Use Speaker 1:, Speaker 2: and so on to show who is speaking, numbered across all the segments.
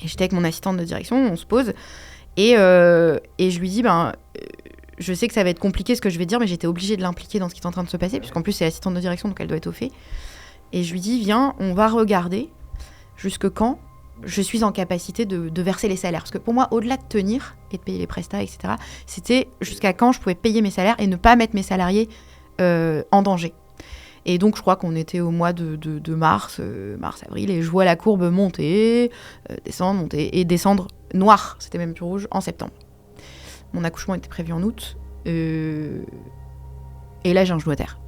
Speaker 1: Et j'étais avec mon assistante de direction, on se pose, et je lui dis, je sais que ça va être compliqué ce que je vais dire, mais j'étais obligée de l'impliquer dans ce qui est en train de se passer, puisqu'en plus c'est l'assistante de direction, donc elle doit être au fait. Et je lui dis, viens, on va regarder jusque quand je suis en capacité de verser les salaires. Parce que pour moi, au-delà de tenir et de payer les prestats, etc., c'était jusqu'à quand je pouvais payer mes salaires et ne pas mettre mes salariés en danger. Et donc, je crois qu'on était au mois de mars, avril, et je vois la courbe monter, descendre, monter, et descendre noir, c'était même plus rouge, en septembre. Mon accouchement était prévu en août, et là, j'ai un genou à terre.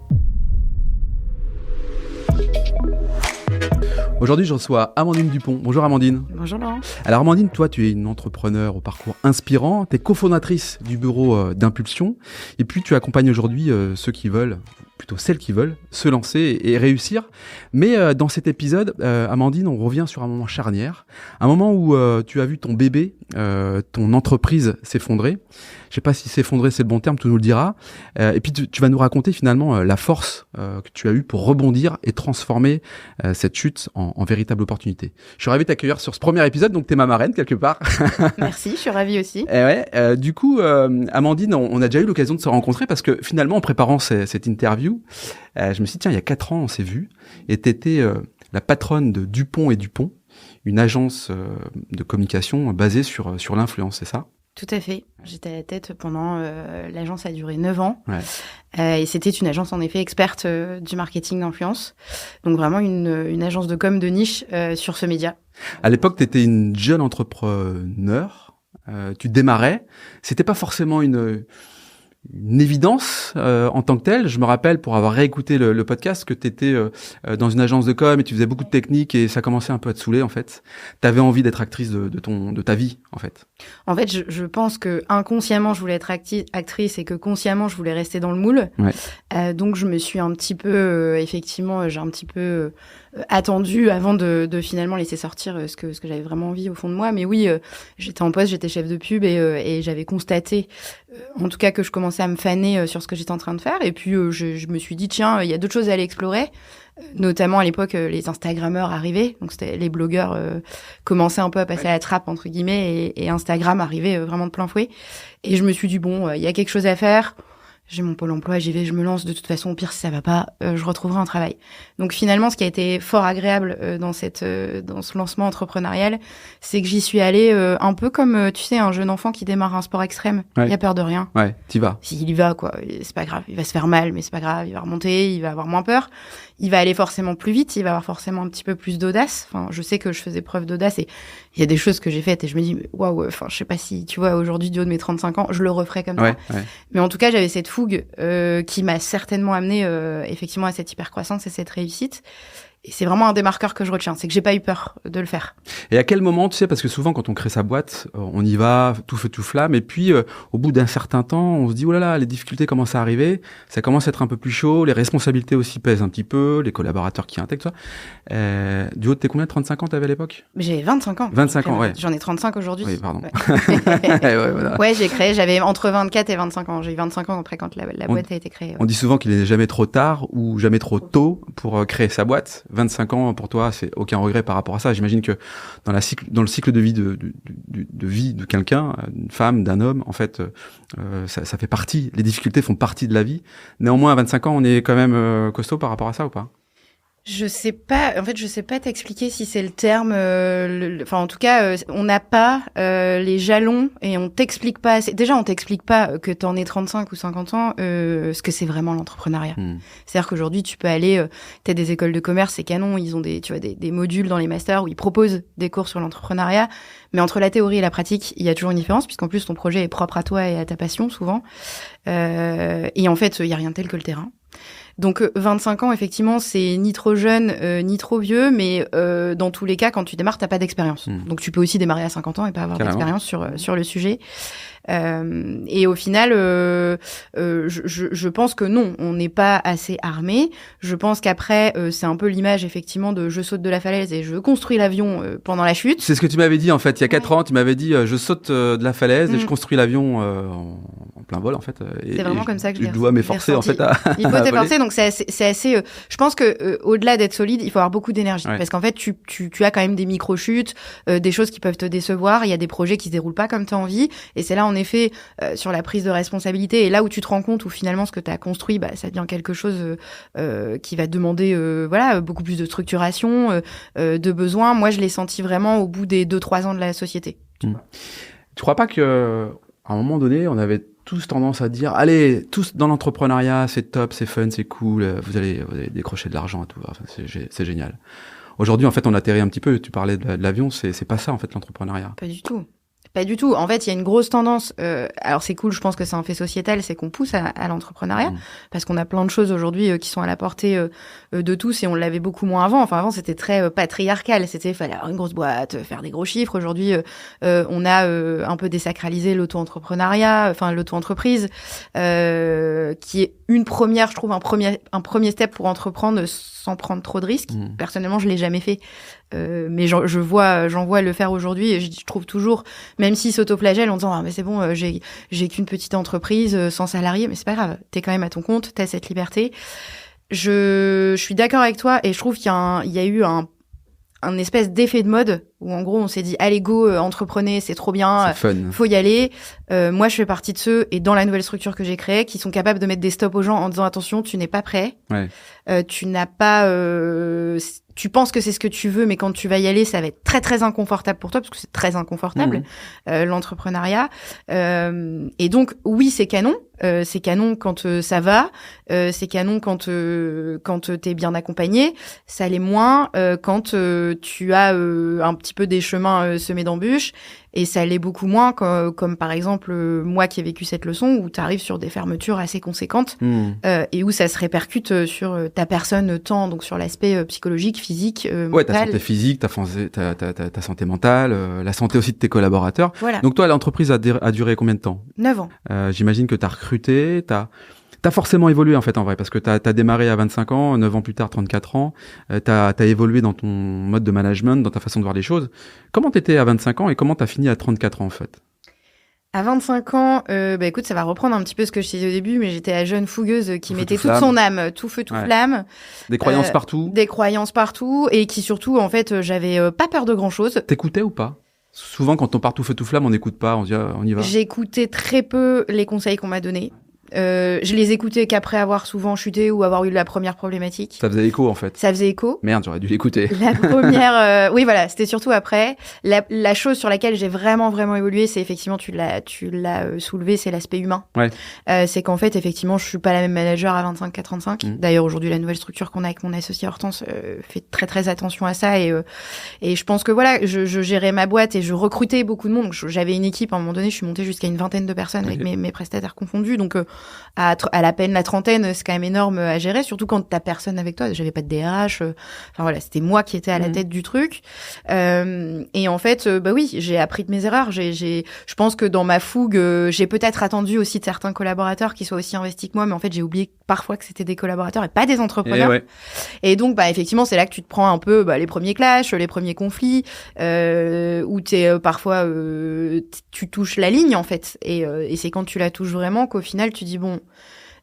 Speaker 2: Aujourd'hui, je reçois Amandine Dupont. Bonjour Amandine.
Speaker 1: Bonjour Laurent.
Speaker 2: Alors Amandine, toi, tu es une entrepreneure au parcours inspirant. Tu es cofondatrice du bureau d'Impulsion. Et puis, tu accompagnes aujourd'hui ceux qui veulent, plutôt celles qui veulent, se lancer et réussir. Mais dans cet épisode, Amandine, on revient sur un moment charnière. Un moment où tu as vu ton bébé, ton entreprise s'effondrer. Je sais pas si s'effondrer, c'est le bon terme, tu nous le diras. Et puis, tu vas nous raconter finalement la force que tu as eue pour rebondir et transformer cette chute en véritable opportunité. Je suis ravi de t'accueillir sur ce premier épisode, donc t'es ma marraine quelque part.
Speaker 1: Merci, je suis ravie aussi.
Speaker 2: Du coup, Amandine, on a déjà eu l'occasion de se rencontrer parce que finalement, en préparant cette interview, je me suis dit, tiens, il y a 4 ans, on s'est vus et t'étais la patronne de Dupont et Dupont, une agence de communication basée sur l'influence, c'est ça ?
Speaker 1: Tout à fait. J'étais à la tête pendant... l'agence a duré 9 ans. Ouais. Et c'était une agence, en effet, experte du marketing d'influence. Donc vraiment une agence de com de niche sur ce média.
Speaker 2: À l'époque, tu étais une jeune entrepreneur. Tu démarrais. C'était pas forcément une évidence en tant que telle. Je me rappelle, pour avoir réécouté le podcast, que tu étais dans une agence de com et tu faisais beaucoup de techniques et ça commençait un peu à te saouler en fait. Tu avais envie d'être actrice de ta vie en fait.
Speaker 1: En fait, je pense que inconsciemment je voulais être actrice et que consciemment je voulais rester dans le moule. Ouais. Donc je me suis un petit peu, effectivement, j'ai un petit peu attendu avant de finalement laisser sortir ce que j'avais vraiment envie au fond de moi. Mais oui, j'étais en poste, j'étais chef de pub et j'avais constaté, en tout cas, que je commençais à me faner sur ce que j'étais en train de faire. Et puis je me suis dit, tiens, il y a d'autres choses à aller explorer. Notamment à l'époque, les Instagrammeurs arrivaient, donc c'était les blogueurs commençaient un peu à passer à la trappe entre guillemets, et Instagram arrivait vraiment de plein fouet. Et je me suis dit bon, il y a quelque chose à faire. J'ai mon pôle emploi, j'y vais, je me lance. De toute façon, au pire, si ça va pas, je retrouverai un travail. Donc finalement, ce qui a été fort agréable dans ce lancement entrepreneurial, c'est que j'y suis allée un peu comme, tu sais, un jeune enfant qui démarre un sport extrême. Ouais. Il a peur de rien.
Speaker 2: Ouais, t'y vas.
Speaker 1: S'il y va, quoi, c'est pas grave. Il va se faire mal, mais c'est pas grave. Il va remonter, il va avoir moins peur. Il va aller forcément plus vite, il va avoir forcément un petit peu plus d'audace. Enfin, je sais que je faisais preuve d'audace et il y a des choses que j'ai faites et je me dis, waouh, enfin, je sais pas si, tu vois, aujourd'hui, du haut de mes 35 ans, je le referais comme ça. Ouais. Mais en tout cas, j'avais cette fougue qui m'a certainement amené effectivement à cette hypercroissance et cette réussite. Et c'est vraiment un des marqueurs que je retiens, c'est que j'ai pas eu peur de le faire.
Speaker 2: Et à quel moment, tu sais, parce que souvent quand on crée sa boîte, on y va tout feu tout flamme, et puis au bout d'un certain temps, on se dit oh là là, les difficultés commencent à arriver, ça commence à être un peu plus chaud, les responsabilités aussi pèsent un petit peu, les collaborateurs qui intègrent tout ça. Du haut de tes combien, 35 ans t'avais à l'époque ?
Speaker 1: J'ai 25 ans.
Speaker 2: 25 ans, ouais.
Speaker 1: J'en ai 35 aujourd'hui.
Speaker 2: Oui, pardon.
Speaker 1: Ouais, voilà. Ouais, j'ai créé, j'avais entre 24 et 25 ans. J'ai eu 25 ans après quand la boîte a été créée. Ouais.
Speaker 2: On dit souvent qu'il n'est jamais trop tard ou jamais trop tôt pour créer sa boîte. 25 ans pour toi, c'est aucun regret par rapport à ça. J'imagine que dans le cycle de vie de vie de quelqu'un, d'une femme, d'un homme, en fait, ça fait partie. Les difficultés font partie de la vie. Néanmoins, à 25 ans, on est quand même costaud par rapport à ça ou pas ?
Speaker 1: Je sais pas. En fait, je sais pas t'expliquer si c'est le terme. Enfin, en tout cas, on n'a pas les jalons et on t'explique pas assez. Déjà, on t'explique pas que t'en aies 35 ou 50 ans, ce que c'est vraiment l'entrepreneuriat. C'est-à-dire qu'aujourd'hui, tu peux aller. T'as des écoles de commerce, c'est canon. Ils ont des modules dans les masters où ils proposent des cours sur l'entrepreneuriat. Mais entre la théorie et la pratique, il y a toujours une différence, puisqu'en plus ton projet est propre à toi et à ta passion souvent. Et en fait, il y a rien de tel que le terrain. Donc 25 ans, effectivement, c'est ni trop jeune, ni trop vieux, mais dans tous les cas, quand tu démarres, t'as pas d'expérience. Donc tu peux aussi démarrer à 50 ans et pas avoir d'expérience sur le sujet. Et au final, je pense que non, on n'est pas assez armé. Je pense qu'après, c'est un peu l'image effectivement de je saute de la falaise et je construis l'avion pendant la chute.
Speaker 2: C'est ce que tu m'avais dit en fait il y a 4 ans. Tu m'avais dit je saute de la falaise et je construis l'avion en plein vol en fait.
Speaker 1: C'est vraiment comme ça que
Speaker 2: je dois m'efforcer en fait à.
Speaker 1: Il faut t'efforcer, donc c'est assez. Je pense que au-delà d'être solide, il faut avoir beaucoup d'énergie parce qu'en fait tu as quand même des micro chutes, des choses qui peuvent te décevoir. Il y a des projets qui se déroulent pas comme tu as envie, et c'est là en effet sur la prise de responsabilité et là où tu te rends compte où finalement ce que tu as construit, ça devient quelque chose qui va demander beaucoup plus de structuration, de besoins. Moi, je l'ai senti vraiment au bout des 2-3 ans de la société.
Speaker 2: Tu crois pas que à un moment donné, on avait tous tendance à dire allez, tous dans l'entrepreneuriat, c'est top, c'est fun, c'est cool, vous allez décrocher de l'argent et tout, enfin, c'est génial. Aujourd'hui, en fait, on atterrit un petit peu, tu parlais de l'avion, c'est pas ça en fait l'entrepreneuriat.
Speaker 1: Pas du tout. Pas du tout. En fait, il y a une grosse tendance. Alors c'est cool, je pense que c'est un fait sociétal, c'est qu'on pousse à l'entrepreneuriat parce qu'on a plein de choses aujourd'hui qui sont à la portée de tous et on l'avait beaucoup moins avant. Enfin avant c'était très patriarcal, c'était fallait avoir une grosse boîte, faire des gros chiffres. Aujourd'hui, on a un peu désacralisé l'auto-entrepreneuriat, enfin l'auto-entreprise, qui est une première, je trouve un premier step pour entreprendre sans prendre trop de risques. Personnellement, je l'ai jamais fait. Mais j'en vois le faire aujourd'hui et je trouve toujours, même s'ils s'autoflagellent en disant mais c'est bon, j'ai qu'une petite entreprise sans salarié, mais c'est pas grave, t'es quand même à ton compte, t'as cette liberté. Je suis d'accord avec toi et je trouve qu'il y a eu un espèce d'effet de mode où en gros on s'est dit allez go, entreprenez, c'est trop bien,
Speaker 2: c'est fun.
Speaker 1: Faut y aller. Moi je fais partie de ceux, et dans la nouvelle structure que j'ai créée, qui sont capables de mettre des stops aux gens en disant attention, tu n'es pas prêt, tu n'as pas tu penses que c'est ce que tu veux, mais quand tu vas y aller, ça va être très très inconfortable pour toi, parce que c'est très inconfortable, l'entrepreneuriat. Et donc oui, c'est canon. C'est canon quand ça va. C'est canon quand t'es bien accompagné. Ça l'est moins quand tu as un petit peu des chemins semés d'embûches. Et ça l'est beaucoup moins comme par exemple moi qui ai vécu cette leçon où tu arrives sur des fermetures assez conséquentes et où ça se répercute sur ta personne tant, donc sur l'aspect psychologique, physique, mental.
Speaker 2: Ta santé physique, ta santé mentale, la santé aussi de tes collaborateurs.
Speaker 1: Voilà.
Speaker 2: Donc toi, l'entreprise a duré combien de temps ?
Speaker 1: 9 ans.
Speaker 2: J'imagine que tu as recruté, T'as forcément évolué en fait en vrai, parce que t'as démarré à 25 ans, 9 ans plus tard, 34 ans, t'as évolué dans ton mode de management, dans ta façon de voir les choses. Comment t'étais à 25 ans et comment t'as fini à 34 ans en fait ?
Speaker 1: À 25 ans, écoute, ça va reprendre un petit peu ce que je disais au début, mais j'étais la jeune fougueuse qui mettait toute son âme, tout feu, tout flamme.
Speaker 2: Des croyances partout.
Speaker 1: Des croyances partout, et qui surtout, en fait, j'avais pas peur de grand chose.
Speaker 2: T'écoutais ou pas ? Souvent, quand on part tout feu, tout flamme, on n'écoute pas, on dit on y va.
Speaker 1: J'écoutais très peu les conseils qu'on m'a donnés. Je les écoutais qu'après avoir souvent chuté ou avoir eu la première problématique.
Speaker 2: Ça faisait écho en fait.
Speaker 1: Ça faisait écho.
Speaker 2: Merde, j'aurais dû l'écouter.
Speaker 1: La première, oui voilà, c'était surtout après. La chose sur laquelle j'ai vraiment évolué, c'est effectivement, tu l'as soulevé, c'est l'aspect humain.
Speaker 2: Ouais.
Speaker 1: C'est qu'en fait, effectivement, je suis pas la même manager à 25 qu'à 35. D'ailleurs, aujourd'hui, la nouvelle structure qu'on a avec mon associé Hortense fait très très attention à ça et je pense que voilà, je gérais ma boîte et je recrutais beaucoup de monde. Donc, j'avais une équipe à un moment donné, je suis montée jusqu'à une vingtaine de personnes avec mes prestataires confondus. Donc à la peine la trentaine, c'est quand même énorme à gérer, surtout quand t'as personne avec toi. J'avais pas de DRH, enfin voilà, c'était moi qui étais à la tête du truc. Et en fait, oui, j'ai appris de mes erreurs. Je pense que dans ma fougue, j'ai peut-être attendu aussi de certains collaborateurs qui soient aussi investis que moi, mais en fait, j'ai oublié parfois que c'était des collaborateurs et pas des entrepreneurs. Et donc, effectivement, c'est là que tu te prends un peu les premiers clashs, les premiers conflits, où parfois tu touches la ligne en fait. Et c'est quand tu la touches vraiment qu'au final, tu dis bon.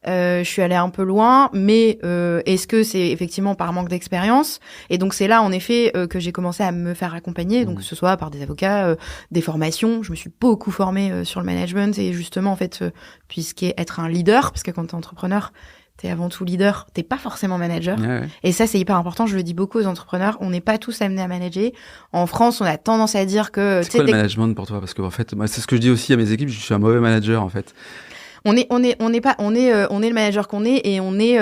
Speaker 1: Je suis allée un peu loin, mais est-ce que c'est effectivement par manque d'expérience ? Et donc c'est là en effet que j'ai commencé à me faire accompagner, donc que ce soit par des avocats, des formations. Je me suis beaucoup formée sur le management et justement en fait puisqu'être un leader, parce que quand t'es entrepreneur, t'es avant tout leader, t'es pas forcément manager. Et ça, c'est hyper important. Je le dis beaucoup aux entrepreneurs. On n'est pas tous amenés à manager. En France, on a tendance à dire que...
Speaker 2: C'est quoi le management pour toi ? Parce que en fait, moi, c'est ce que je dis aussi à mes équipes. Je suis un mauvais manager, en fait.
Speaker 1: On est le manager qu'on est et on est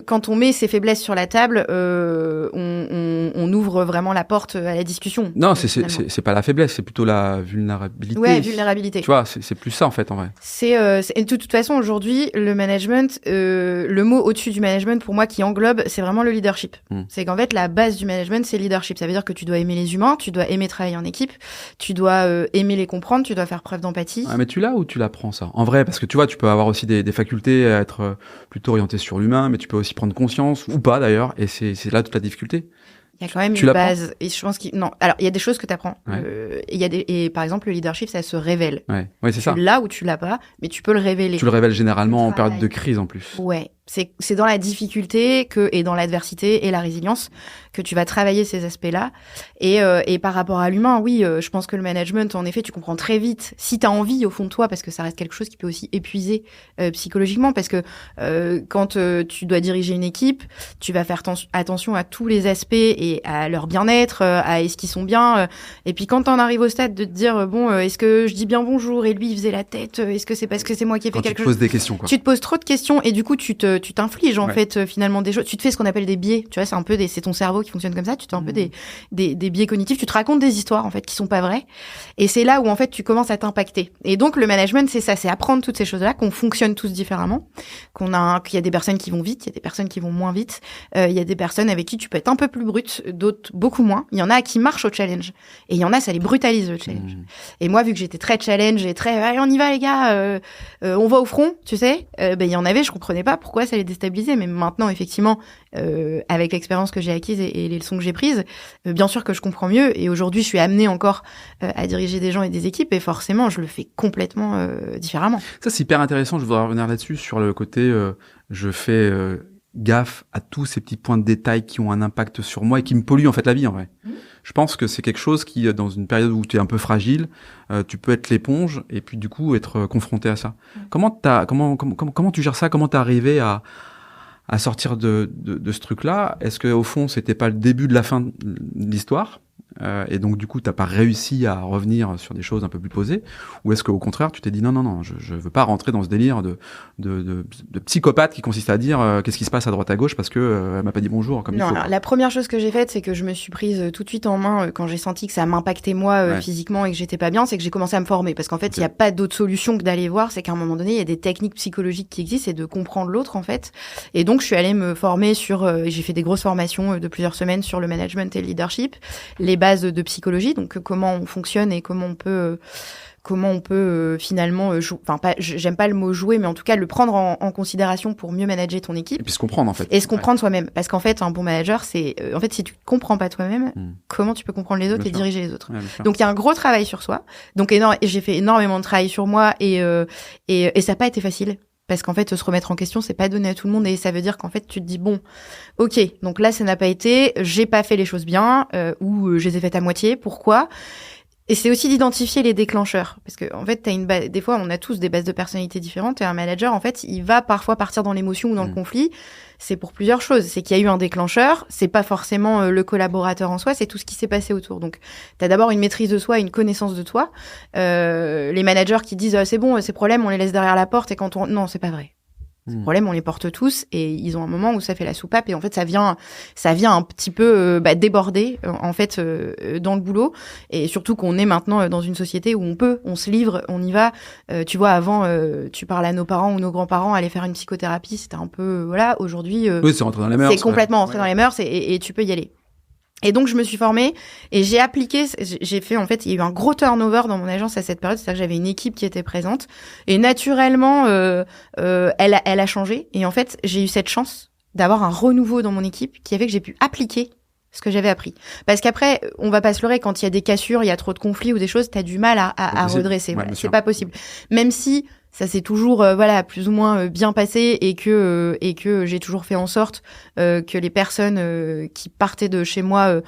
Speaker 1: quand on met ses faiblesses sur la table, on ouvre vraiment la porte à la discussion.
Speaker 2: Non, c'est pas la faiblesse, c'est plutôt la vulnérabilité.
Speaker 1: Ouais, vulnérabilité.
Speaker 2: Tu vois, c'est plus ça en fait en vrai.
Speaker 1: Et de toute façon aujourd'hui, le management, le mot au-dessus du management pour moi qui englobe, c'est vraiment le leadership. C'est qu'en fait la base du management c'est le leadership. Ça veut dire que tu dois aimer les humains, tu dois aimer travailler en équipe, tu dois aimer les comprendre, tu dois faire preuve d'empathie.
Speaker 2: Ah, mais tu l'as ou tu l'apprends ça? En vrai, parce que tu vois, tu peux avoir aussi des facultés à être plutôt orienté sur l'humain, mais tu peux aussi prendre conscience ou pas d'ailleurs, et c'est là toute la difficulté.
Speaker 1: Il y a quand même une base, et je pense non. Alors, il y a des choses que tu apprends.
Speaker 2: Ouais.
Speaker 1: Et par exemple, le leadership, ça se révèle.
Speaker 2: Ouais, c'est ça.
Speaker 1: Tu l'as ou tu l'as pas, mais tu peux le révéler.
Speaker 2: Tu le révèles généralement en période de crise en plus.
Speaker 1: Ouais. C'est dans la difficulté et dans l'adversité et la résilience que tu vas travailler ces aspects-là. Et par rapport à l'humain, oui, je pense que le management, en effet, tu comprends très vite si t'as envie au fond de toi, parce que ça reste quelque chose qui peut aussi épuiser psychologiquement, parce que quand tu dois diriger une équipe, tu vas faire attention à tous les aspects et à leur bien-être, à est-ce qu'ils sont bien. Et puis quand t'en arrives au stade de te dire bon, est-ce que je dis bien bonjour et lui il faisait la tête, est-ce que c'est parce que c'est moi qui ai fait quelque chose.
Speaker 2: Tu te poses des questions, quoi.
Speaker 1: Tu te poses trop de questions et du coup tu t'infliges en fait finalement des choses. Tu te fais ce qu'on appelle des biais. Tu vois, c'est ton cerveau qui fonctionne comme ça. Tu te fais un peu des biais cognitifs. Tu te racontes des histoires en fait qui sont pas vraies. Et c'est là où en fait tu commences à t'impacter. Et donc le management c'est ça, c'est apprendre toutes ces choses-là, qu'on fonctionne tous différemment, qu'il y a des personnes qui vont vite, il y a des personnes qui vont moins vite, il y a des personnes avec qui tu peux être un peu plus brute, d'autres beaucoup moins. Il y en a qui marchent au challenge et il y en a ça les brutalise le challenge. Et moi vu que j'étais très challenge et très allez on y va les gars, on va au front, tu sais, il y en avait je comprenais pas pourquoi ça les déstabilisait, mais maintenant effectivement avec l'expérience que j'ai acquise et les leçons que j'ai prises, bien sûr que je comprends mieux et aujourd'hui je suis amenée encore à diriger des gens et des équipes et forcément je le fais complètement différemment.
Speaker 2: Ça c'est hyper intéressant, je voudrais revenir là-dessus sur le côté je fais gaffe à tous ces petits points de détail qui ont un impact sur moi et qui me polluent en fait la vie en vrai. Je pense que c'est quelque chose qui, dans une période où tu es un peu fragile, tu peux être l'éponge et puis du coup être confronté à ça. Comment tu gères ça? Comment t'es arrivé à sortir de ce truc-là? Est-ce que au fond c'était pas le début de la fin de l'histoire? Et donc du coup t'as pas réussi à revenir sur des choses un peu plus posées, ou est-ce qu'au contraire tu t'es dit non je veux pas rentrer dans ce délire de psychopathe qui consiste à dire qu'est-ce qui se passe à droite à gauche parce que elle m'a pas dit bonjour comme il faut.
Speaker 1: Alors, la première chose que j'ai faite c'est que je me suis prise tout de suite en main quand j'ai senti que ça m'impactait moi physiquement et que j'étais pas bien, c'est que j'ai commencé à me former parce qu'en fait il y a pas d'autre solution que d'aller voir, c'est qu'à un moment donné il y a des techniques psychologiques qui existent et de comprendre l'autre en fait. Et donc je suis allée me former j'ai fait des grosses formations de plusieurs semaines sur le management et le leadership, les bases de psychologie, donc comment on fonctionne et comment on peut finalement j'aime pas le mot jouer, mais en tout cas le prendre en considération pour mieux manager ton équipe.
Speaker 2: Et puis se comprendre en fait.
Speaker 1: Et se comprendre soi-même, parce qu'en fait un bon manager c'est en fait si tu te comprends pas toi-même, comment tu peux comprendre les autres et diriger les autres. Donc il y a un gros travail sur soi. Donc j'ai fait énormément de travail sur moi et ça n'a pas été facile. Parce qu'en fait, se remettre en question, c'est pas donné à tout le monde et ça veut dire qu'en fait, tu te dis bon, ok, donc là, ça n'a pas été, j'ai pas fait les choses bien ou je les ai faites à moitié. Pourquoi ? Et c'est aussi d'identifier les déclencheurs, parce que en fait, des fois, on a tous des bases de personnalité différentes et un manager, en fait, il va parfois partir dans l'émotion ou dans le conflit. C'est pour plusieurs choses. C'est qu'il y a eu un déclencheur. C'est pas forcément le collaborateur en soi. C'est tout ce qui s'est passé autour. Donc, t'as d'abord une maîtrise de soi, une connaissance de toi. Les managers qui disent c'est bon, ces problèmes, on les laisse derrière la porte et non, c'est pas vrai. Ces problèmes, on les porte tous et ils ont un moment où ça fait la soupape et en fait, ça vient un petit peu déborder en fait dans le boulot et surtout qu'on est maintenant dans une société où on se livre, on y va. Tu vois, avant, tu parles à nos parents ou nos grands-parents, aller faire une psychothérapie, c'était un peu voilà. Aujourd'hui,
Speaker 2: oui, c'est rentré dans les mœurs.
Speaker 1: C'est complètement rentré dans les mœurs et tu peux y aller. Et donc, je me suis formée et j'ai appliqué, j'ai fait, en fait, il y a eu un gros turnover dans mon agence à cette période, c'est-à-dire que j'avais une équipe qui était présente et naturellement, elle a changé. Et en fait, j'ai eu cette chance d'avoir un renouveau dans mon équipe qui a fait que j'ai pu appliquer ce que j'avais appris. Parce qu'après, on va pas se leurrer, quand il y a des cassures, il y a trop de conflits ou des choses, t'as du mal à redresser. Voilà, c'est pas possible. Même si ça s'est toujours plus ou moins bien passé et que j'ai toujours fait en sorte que les personnes qui partaient de chez moi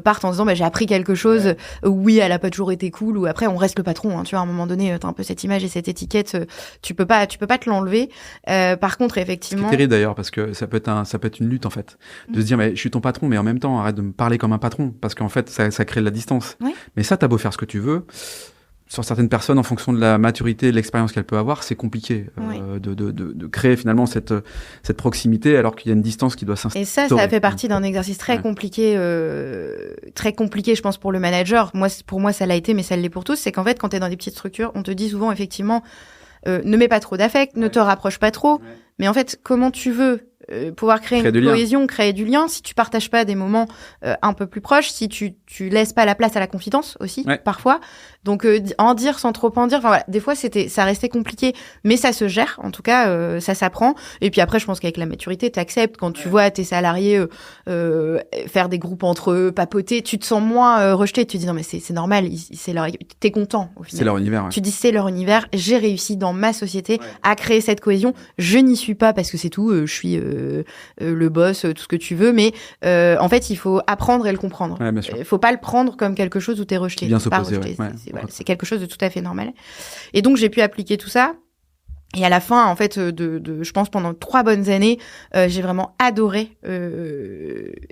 Speaker 1: partent en disant j'ai appris quelque chose. Oui, elle a pas toujours été cool, ou après on reste le patron, hein, tu vois, à un moment donné t'as un peu cette image et cette étiquette, tu peux pas te l'enlever. Par contre, effectivement,
Speaker 2: c'est terrible d'ailleurs, parce que ça peut être une lutte en fait, de se dire mais je suis ton patron, mais en même temps arrête de me parler comme un patron, parce qu'en fait ça crée de la distance. Mais ça, t'as beau faire ce que tu veux, sur certaines personnes, en fonction de la maturité et de l'expérience qu'elle peut avoir, c'est compliqué de créer finalement cette proximité alors qu'il y a une distance qui doit s'instaurer.
Speaker 1: Et ça fait partie d'un exercice très compliqué, je pense, pour le manager. Pour moi, ça l'a été, mais ça l'est pour tous. C'est qu'en fait, quand tu es dans des petites structures, on te dit souvent, effectivement, ne mets pas trop d'affect, ne te rapproche pas trop. Mais en fait, comment tu veux pouvoir créer une cohésion, créer du lien, si tu partages pas des moments un peu plus proches, si tu laisses pas la place à la confidence aussi, parfois. Donc, en dire sans trop en dire. Enfin, voilà. Des fois, ça restait compliqué, mais ça se gère. En tout cas, ça s'apprend. Et puis après, je pense qu'avec la maturité, t'acceptes. Quand tu vois tes salariés faire des groupes entre eux, papoter, tu te sens moins rejeté. Tu te dis non, mais c'est normal. T'es content au final.
Speaker 2: C'est leur univers. Ouais.
Speaker 1: Tu dis c'est leur univers. J'ai réussi dans ma société à créer cette cohésion. Je n'y suis pas parce que c'est tout. Je suis le boss, tout ce que tu veux. Mais en fait, il faut apprendre et le comprendre. Il faut pas le prendre comme quelque chose où t'es rejeté.
Speaker 2: Bien s'opposer.
Speaker 1: C'est quelque chose de tout à fait normal. Et donc, j'ai pu appliquer tout ça. Et à la fin, en fait, je pense pendant 3 bonnes années, j'ai vraiment adoré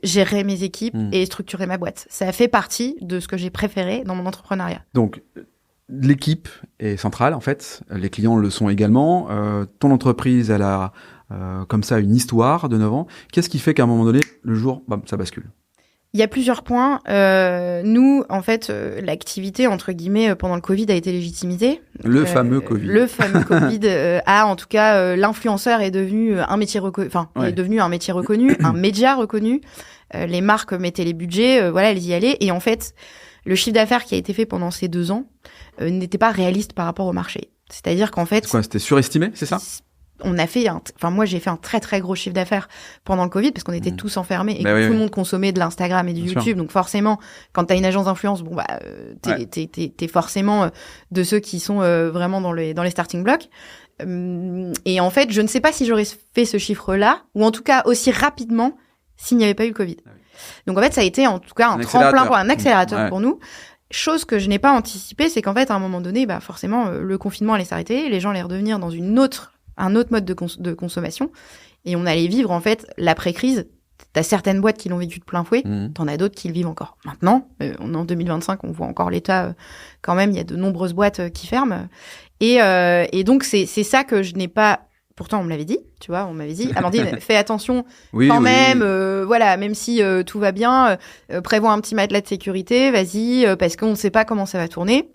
Speaker 1: gérer mes équipes et structurer ma boîte. Ça a fait partie de ce que j'ai préféré dans mon entrepreneuriat.
Speaker 2: Donc, l'équipe est centrale, en fait. Les clients le sont également. Ton entreprise, elle a comme ça une histoire de 9 ans. Qu'est-ce qui fait qu'à un moment donné, le jour, bam, ça bascule ?
Speaker 1: Il y a plusieurs points. Nous, en fait, l'activité, entre guillemets, pendant le Covid a été légitimisée.
Speaker 2: Le fameux Covid.
Speaker 1: Le fameux Covid en tout cas, l'influenceur est devenu un métier reconnu, est devenu un métier reconnu, un média reconnu. Les marques mettaient les budgets, elles y allaient. Et en fait, le chiffre d'affaires qui a été fait pendant ces 2 ans n'était pas réaliste par rapport au marché. C'est-à-dire qu'en fait...
Speaker 2: C'était surestimé, c'est ça ?
Speaker 1: Moi, j'ai fait un très, très gros chiffre d'affaires pendant le Covid parce qu'on était tous enfermés et que tout le monde consommait de l'Instagram et du YouTube. Sûr. Donc, forcément, quand t'as une agence d'influence, t'es forcément de ceux qui sont vraiment dans les starting blocks. Et en fait, je ne sais pas si j'aurais fait ce chiffre-là ou en tout cas aussi rapidement s'il n'y avait pas eu le Covid. Donc, en fait, ça a été en tout cas un tremplin, un accélérateur pour nous. Chose que je n'ai pas anticipée, c'est qu'en fait, à un moment donné, forcément, le confinement allait s'arrêter, les gens allaient redevenir dans un autre mode de consommation. Et on allait vivre, en fait, l'après-crise. T'as certaines boîtes qui l'ont vécu de plein fouet, t'en as d'autres qui le vivent encore. Maintenant, on est en 2025, on voit encore l'état, quand même, il y a de nombreuses boîtes qui ferment. Et donc, c'est ça que je n'ai pas... Pourtant, on me l'avait dit, tu vois, on m'avait dit, Amandine, fais attention même, même si tout va bien, prévois un petit matelas de sécurité, vas-y, parce qu'on ne sait pas comment ça va tourner.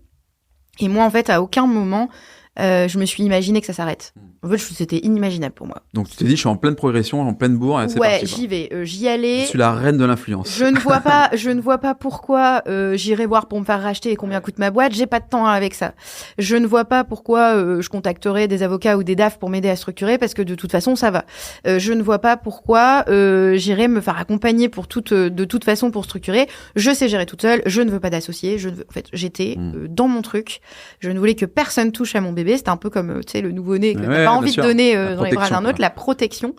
Speaker 1: Et moi, en fait, à aucun moment... je me suis imaginé que ça s'arrête. En fait, c'était inimaginable pour moi.
Speaker 2: Donc, tu t'es dit, je suis en pleine progression, en pleine bourre, et c'est parti.
Speaker 1: J'y vais. J'y allais.
Speaker 2: Je suis la reine de l'influence.
Speaker 1: Je ne vois pas pourquoi j'irai voir pour me faire racheter et combien coûte ma boîte. J'ai pas de temps avec ça. Je ne vois pas pourquoi je contacterai des avocats ou des DAF pour m'aider à structurer parce que de toute façon, ça va. Je ne vois pas pourquoi j'irai me faire accompagner de toute façon pour structurer. Je sais gérer toute seule. Je ne veux pas d'associés. En fait, j'étais dans mon truc. Je ne voulais que personne touche à mon bébé. C'était un peu comme, tu sais, le nouveau-né que t'as pas envie de donner dans les bras d'un autre, la protection,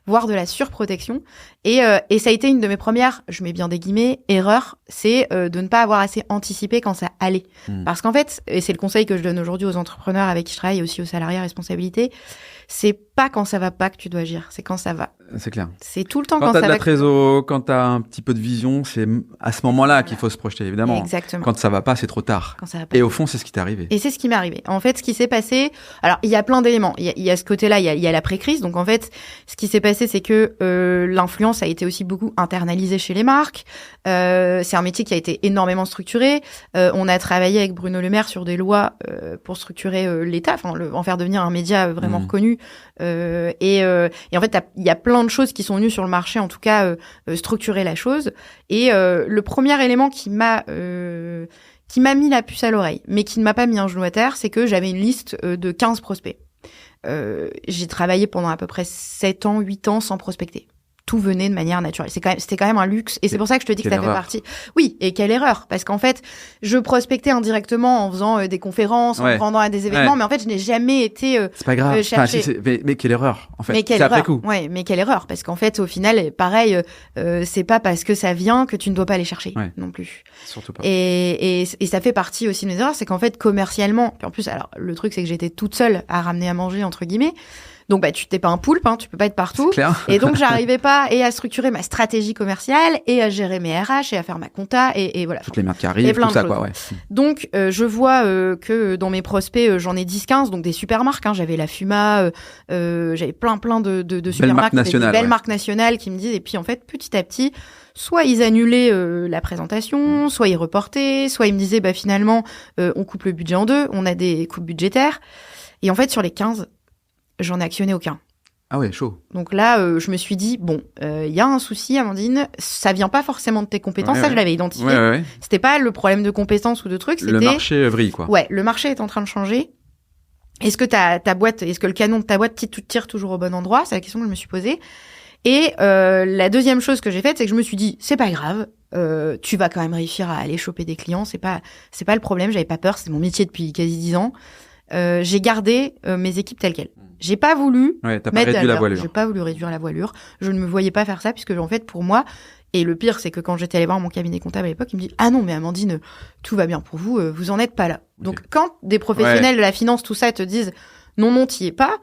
Speaker 1: voire de la surprotection. Et ça a été une de mes premières, je mets bien des guillemets, erreurs, c'est de ne pas avoir assez anticipé quand ça allait. Parce qu'en fait, et c'est le conseil que je donne aujourd'hui aux entrepreneurs avec qui je travaille, aussi aux salariés à responsabilité, c'est pas quand ça va pas que tu dois agir, c'est quand ça va.
Speaker 2: C'est clair.
Speaker 1: C'est tout le temps
Speaker 2: quand
Speaker 1: quand ça va.
Speaker 2: Quand t'as de la trésor, quand t'as un petit peu de vision, c'est à ce moment-là qu'il faut se projeter, évidemment.
Speaker 1: Exactement.
Speaker 2: Quand ça va pas, c'est trop tard.
Speaker 1: Quand ça va pas.
Speaker 2: Et au fond, c'est ce qui t'est arrivé.
Speaker 1: Et c'est ce qui m'est arrivé. En fait, ce qui s'est passé, alors il y a plein d'éléments. Il y a ce côté-là, il y a l'après-crise. Donc en fait, ce qui s'est passé, c'est que l'influence a été aussi beaucoup internalisée chez les marques. C'est un métier qui a été énormément structuré. On a travaillé avec Bruno Le Maire sur des lois pour structurer l'État, en faire devenir un média vraiment reconnu. Et en fait, il y a plein de choses qui sont venues sur le marché, en tout cas structurer la chose. Et le premier élément qui m'a mis la puce à l'oreille, mais qui ne m'a pas mis un genou à terre, c'est que j'avais une liste de 15 prospects. J'ai travaillé pendant à peu près 7 ans, 8 ans sans prospecter. Tout venait de manière naturelle. C'était quand même un luxe. Et c'est pour ça que je te dis que ça fait partie. Oui. Et quelle erreur. Parce qu'en fait, je prospectais indirectement en faisant des conférences, en vendant à des événements. Mais en fait, je n'ai jamais été,
Speaker 2: c'est pas grave. Mais quelle erreur, en fait. C'est après coup.
Speaker 1: Ouais, mais quelle erreur. Parce qu'en fait, au final, pareil, c'est pas parce que ça vient que tu ne dois pas aller chercher. Non plus.
Speaker 2: Surtout pas.
Speaker 1: Et ça fait partie aussi de mes erreurs. C'est qu'en fait, commercialement, puis en plus, alors, le truc, c'est que j'étais toute seule à ramener à manger, entre guillemets. Donc, tu t'es pas un poulpe, tu peux pas être partout. Et donc, j'arrivais pas à structurer ma stratégie commerciale et à gérer mes RH et à faire ma compta et voilà.
Speaker 2: Toutes les merdes qui arrivent, tout ça, quoi, ouais.
Speaker 1: Donc, je vois que dans mes prospects, j'en ai 10-15, donc des super marques. J'avais la Fuma, j'avais plein de super marques, des belles marques nationales qui me disent. Et puis, en fait, petit à petit, soit ils annulaient la présentation, soit ils reportaient, soit ils me disaient, finalement, on coupe le budget en deux, on a des coupes budgétaires. Et en fait, sur les 15, j'en ai actionné aucun.
Speaker 2: Ah ouais, chaud.
Speaker 1: Donc là, je me suis dit, y a un souci, Amandine, ça vient pas forcément de tes compétences, je l'avais identifié.
Speaker 2: Ouais.
Speaker 1: C'était pas le problème de compétences ou de trucs, c'était...
Speaker 2: Le marché vrille, quoi.
Speaker 1: Ouais, le marché est en train de changer. Est-ce que ta boîte, est-ce que le canon de ta boîte tire toujours au bon endroit? C'est la question que je me suis posée. Et la deuxième chose que j'ai faite, c'est que je me suis dit, c'est pas grave, tu vas quand même réussir à aller choper des clients, c'est pas le problème, j'avais pas peur, c'est mon métier depuis quasi 10 ans. J'ai gardé mes équipes telles quelles. J'ai pas voulu
Speaker 2: réduire la voilure.
Speaker 1: J'ai pas voulu réduire la voilure. Je ne me voyais pas faire ça puisque en fait pour moi, et le pire c'est que quand j'étais allée voir mon cabinet comptable à l'époque, il me dit ah non mais Amandine, tout va bien pour vous, vous en êtes pas là. Okay. Donc quand des professionnels de la finance tout ça te disent non t'y es pas,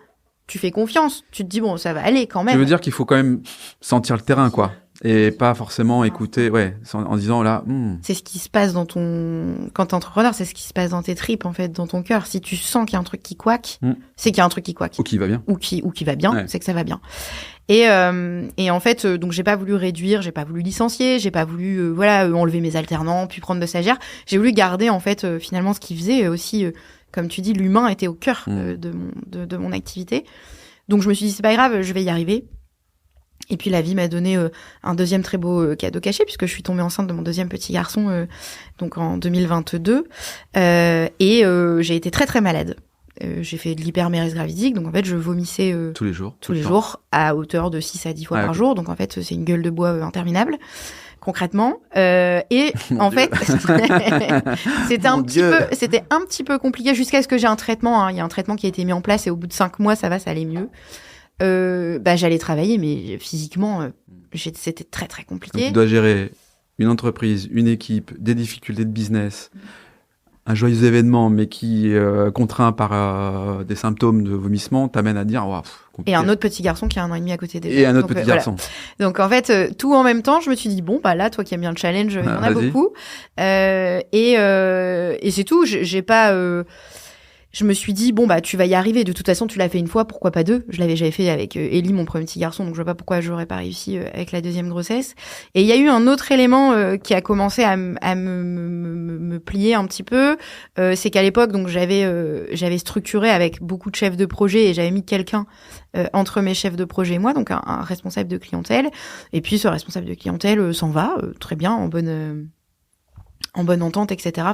Speaker 1: tu fais confiance, tu te dis bon ça va aller quand même.
Speaker 2: Tu veux dire qu'il faut quand même sentir le terrain quoi. Et pas forcément écouter, en disant là.
Speaker 1: C'est ce qui se passe quand t'es entrepreneur, c'est ce qui se passe dans tes tripes, en fait, dans ton cœur. Si tu sens qu'il y a un truc qui couac, c'est qu'il y a un truc qui couac.
Speaker 2: Ou qui va bien.
Speaker 1: Ou qui va bien, c'est que ça va bien. Et en fait, donc j'ai pas voulu réduire, j'ai pas voulu licencier, j'ai pas voulu, enlever mes alternants, puis prendre de stagiaires. J'ai voulu garder, en fait, finalement, ce qui faisait aussi, comme tu dis, l'humain était au cœur de mon activité. Donc je me suis dit, c'est pas grave, je vais y arriver. Et puis la vie m'a donné un deuxième très beau cadeau caché puisque je suis tombée enceinte de mon deuxième petit garçon donc en 2022 et j'ai été très très malade. J'ai fait de l'hypermérèse gravidique, donc en fait je vomissais
Speaker 2: tous les jours
Speaker 1: à hauteur de 6 à 10 fois par jour, donc en fait c'est une gueule de bois interminable concrètement et en fait c'était un petit peu compliqué jusqu'à ce que j'ai un traitement, il y a un traitement qui a été mis en place et au bout de 5 mois ça allait mieux. J'allais travailler, mais physiquement, c'était très, très compliqué.
Speaker 2: Donc, tu dois gérer une entreprise, une équipe, des difficultés de business, un joyeux événement, mais qui, contraint par des symptômes de vomissement, t'amène à dire, waouh, compliqué.
Speaker 1: Et un autre petit garçon qui a 1 an et demi à côté des
Speaker 2: Et un autre petit garçon.
Speaker 1: Donc, en fait, tout en même temps, je me suis dit, là, toi qui aimes bien le challenge, il y en a beaucoup. Et c'est tout, j'ai pas... Je me suis dit, tu vas y arriver. De toute façon, tu l'as fait une fois, pourquoi pas deux? J'avais fait avec Ellie, mon premier petit garçon, donc je vois pas pourquoi j'aurais pas réussi avec la deuxième grossesse. Et il y a eu un autre élément qui a commencé à me plier un petit peu. C'est qu'à l'époque, donc j'avais structuré avec beaucoup de chefs de projet et j'avais mis quelqu'un entre mes chefs de projet et moi, donc un responsable de clientèle. Et puis ce responsable de clientèle s'en va très bien, en bonne entente, etc.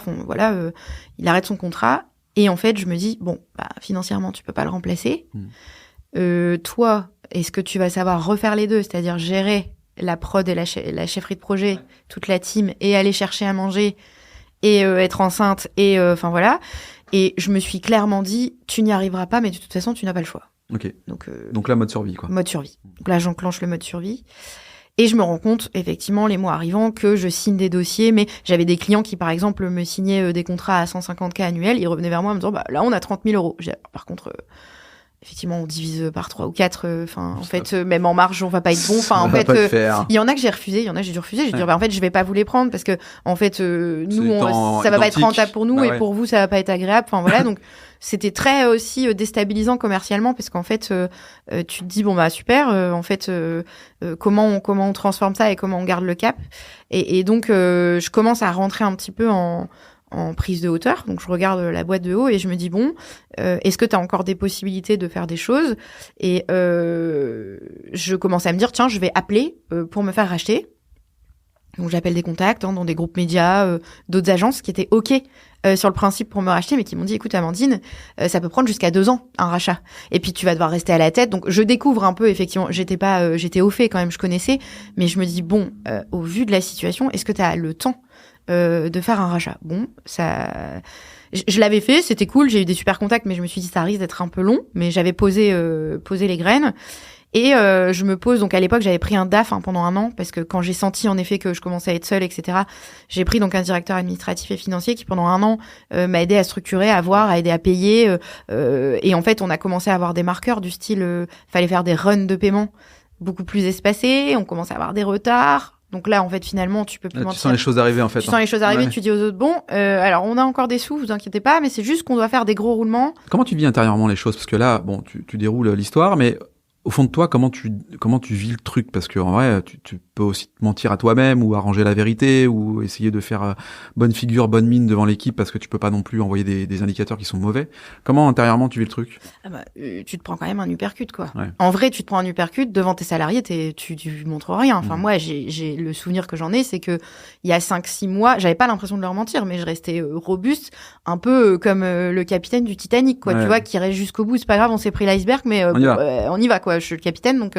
Speaker 1: Il arrête son contrat. Et en fait, je me dis, financièrement, tu peux pas le remplacer. Toi, est-ce que tu vas savoir refaire les deux, c'est-à-dire gérer la prod et la chefferie de projet, toute la team, et aller chercher à manger, et être enceinte, et voilà. Et je me suis clairement dit, tu n'y arriveras pas, mais de toute façon, tu n'as pas le choix.
Speaker 2: Ok. Donc là, mode survie, quoi.
Speaker 1: Mode survie. Donc là, j'enclenche le mode survie. Et je me rends compte, effectivement, les mois arrivant, que je signe des dossiers, mais j'avais des clients qui, par exemple, me signaient des contrats à 150K annuels, ils revenaient vers moi en me disant, là, on a 30 000 euros. Par contre, effectivement, on divise par 3 ou 4, en fait, même en marge, on va pas être bon. En fait, il y en a que j'ai refusé, il y en a que j'ai dû refuser. J'ai dit, en fait, je vais pas vous les prendre parce que, en fait, nous, ça va pas être rentable pour nous et pour vous, ça va pas être agréable. Voilà. Donc, c'était très aussi déstabilisant commercialement parce qu'en fait, tu te dis, super, en fait, comment on transforme ça et comment on garde le cap. Et donc, je commence à rentrer un petit peu en prise de hauteur. Donc, je regarde la boîte de haut et je me dis, est-ce que tu as encore des possibilités de faire des choses? Et je commence à me dire, tiens, je vais appeler pour me faire racheter. Donc, j'appelle des contacts dans des groupes médias, d'autres agences qui étaient OK sur le principe pour me racheter, mais qui m'ont dit, écoute, Amandine, ça peut prendre jusqu'à 2 ans, un rachat. Et puis, tu vas devoir rester à la tête. Donc, je découvre un peu, effectivement, j'étais au fait quand même, je connaissais, mais je me dis, au vu de la situation, est-ce que tu as le temps de faire un rachat? Je l'avais fait, c'était cool, j'ai eu des super contacts, mais je me suis dit, ça risque d'être un peu long, mais j'avais posé les graines. Et je me pose, donc à l'époque, j'avais pris un DAF pendant 1 an, parce que quand j'ai senti en effet que je commençais à être seule, etc., j'ai pris donc un directeur administratif et financier qui pendant 1 an m'a aidé à structurer, à voir, à aider à payer. Et en fait, on a commencé à avoir des marqueurs du style, fallait faire des runs de paiement beaucoup plus espacés, on commençait à avoir des retards. Donc là, en fait, finalement, tu peux plus mentir.
Speaker 2: Tu sens les choses arriver, en fait.
Speaker 1: Tu sens les choses arriver, tu dis aux autres, bon, alors on a encore des sous, vous inquiétez pas, mais c'est juste qu'on doit faire des gros roulements.
Speaker 2: Comment tu vis intérieurement les choses? Parce que là, bon, tu déroules l'histoire, mais au fond de toi, comment tu vis le truc? Parce que en vrai, tu peux aussi te mentir à toi-même ou arranger la vérité ou essayer de faire bonne figure, bonne mine devant l'équipe parce que tu peux pas non plus envoyer des indicateurs qui sont mauvais. Comment intérieurement tu vis le truc?
Speaker 1: Tu te prends quand même un uppercut, quoi.
Speaker 2: Ouais.
Speaker 1: En vrai, tu te prends un uppercut devant tes salariés, tu montres rien. Enfin, moi, j'ai le souvenir que j'en ai, c'est que il y a 5-6 mois, j'avais pas l'impression de leur mentir, mais je restais robuste, un peu comme le capitaine du Titanic, quoi. Ouais. Tu vois, qui reste jusqu'au bout. C'est pas grave, on s'est pris l'iceberg, mais on y va, quoi. Je suis le capitaine, donc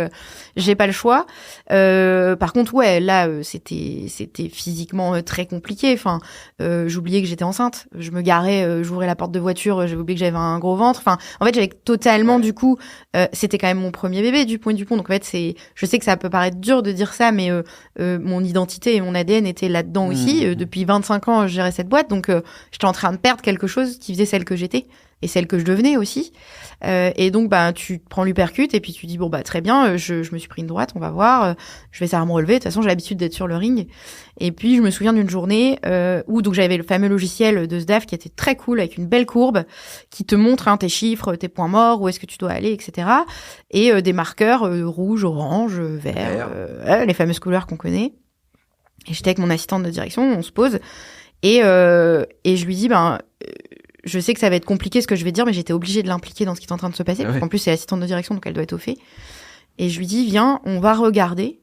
Speaker 1: j'ai pas le choix. Par contre, ouais, là, c'était physiquement très compliqué. Enfin, j'oubliais que j'étais enceinte. Je me garais, j'ouvrais la porte de voiture, j'avais oublié que j'avais un gros ventre. Enfin, en fait, j'avais totalement, du coup, c'était quand même mon premier bébé, Dupont et Dupont. Donc en fait, je sais que ça peut paraître dur de dire ça, mais mon identité et mon ADN étaient là-dedans aussi. Depuis 25 ans, je gérais cette boîte, donc j'étais en train de perdre quelque chose qui faisait celle que j'étais et celle que je devenais aussi. Et donc, tu te prends l'uppercut et puis tu dis, bon, très bien, je me suis pris une droite, on va voir, je vais essayer de me relever. De toute façon, j'ai l'habitude d'être sur le ring. Et puis, je me souviens d'une journée où donc j'avais le fameux logiciel de SDAF qui était très cool, avec une belle courbe qui te montre tes chiffres, tes points morts, où est-ce que tu dois aller, etc. Et des marqueurs rouge, orange, vert, les fameuses couleurs qu'on connaît. Et j'étais avec mon assistante de direction, on se pose. Et je lui dis, je sais que ça va être compliqué ce que je vais dire, mais j'étais obligée de l'impliquer dans ce qui est en train de se passer. Parce qu'en plus, c'est l'assistante de direction, donc elle doit être au fait. Et je lui dis, viens, on va regarder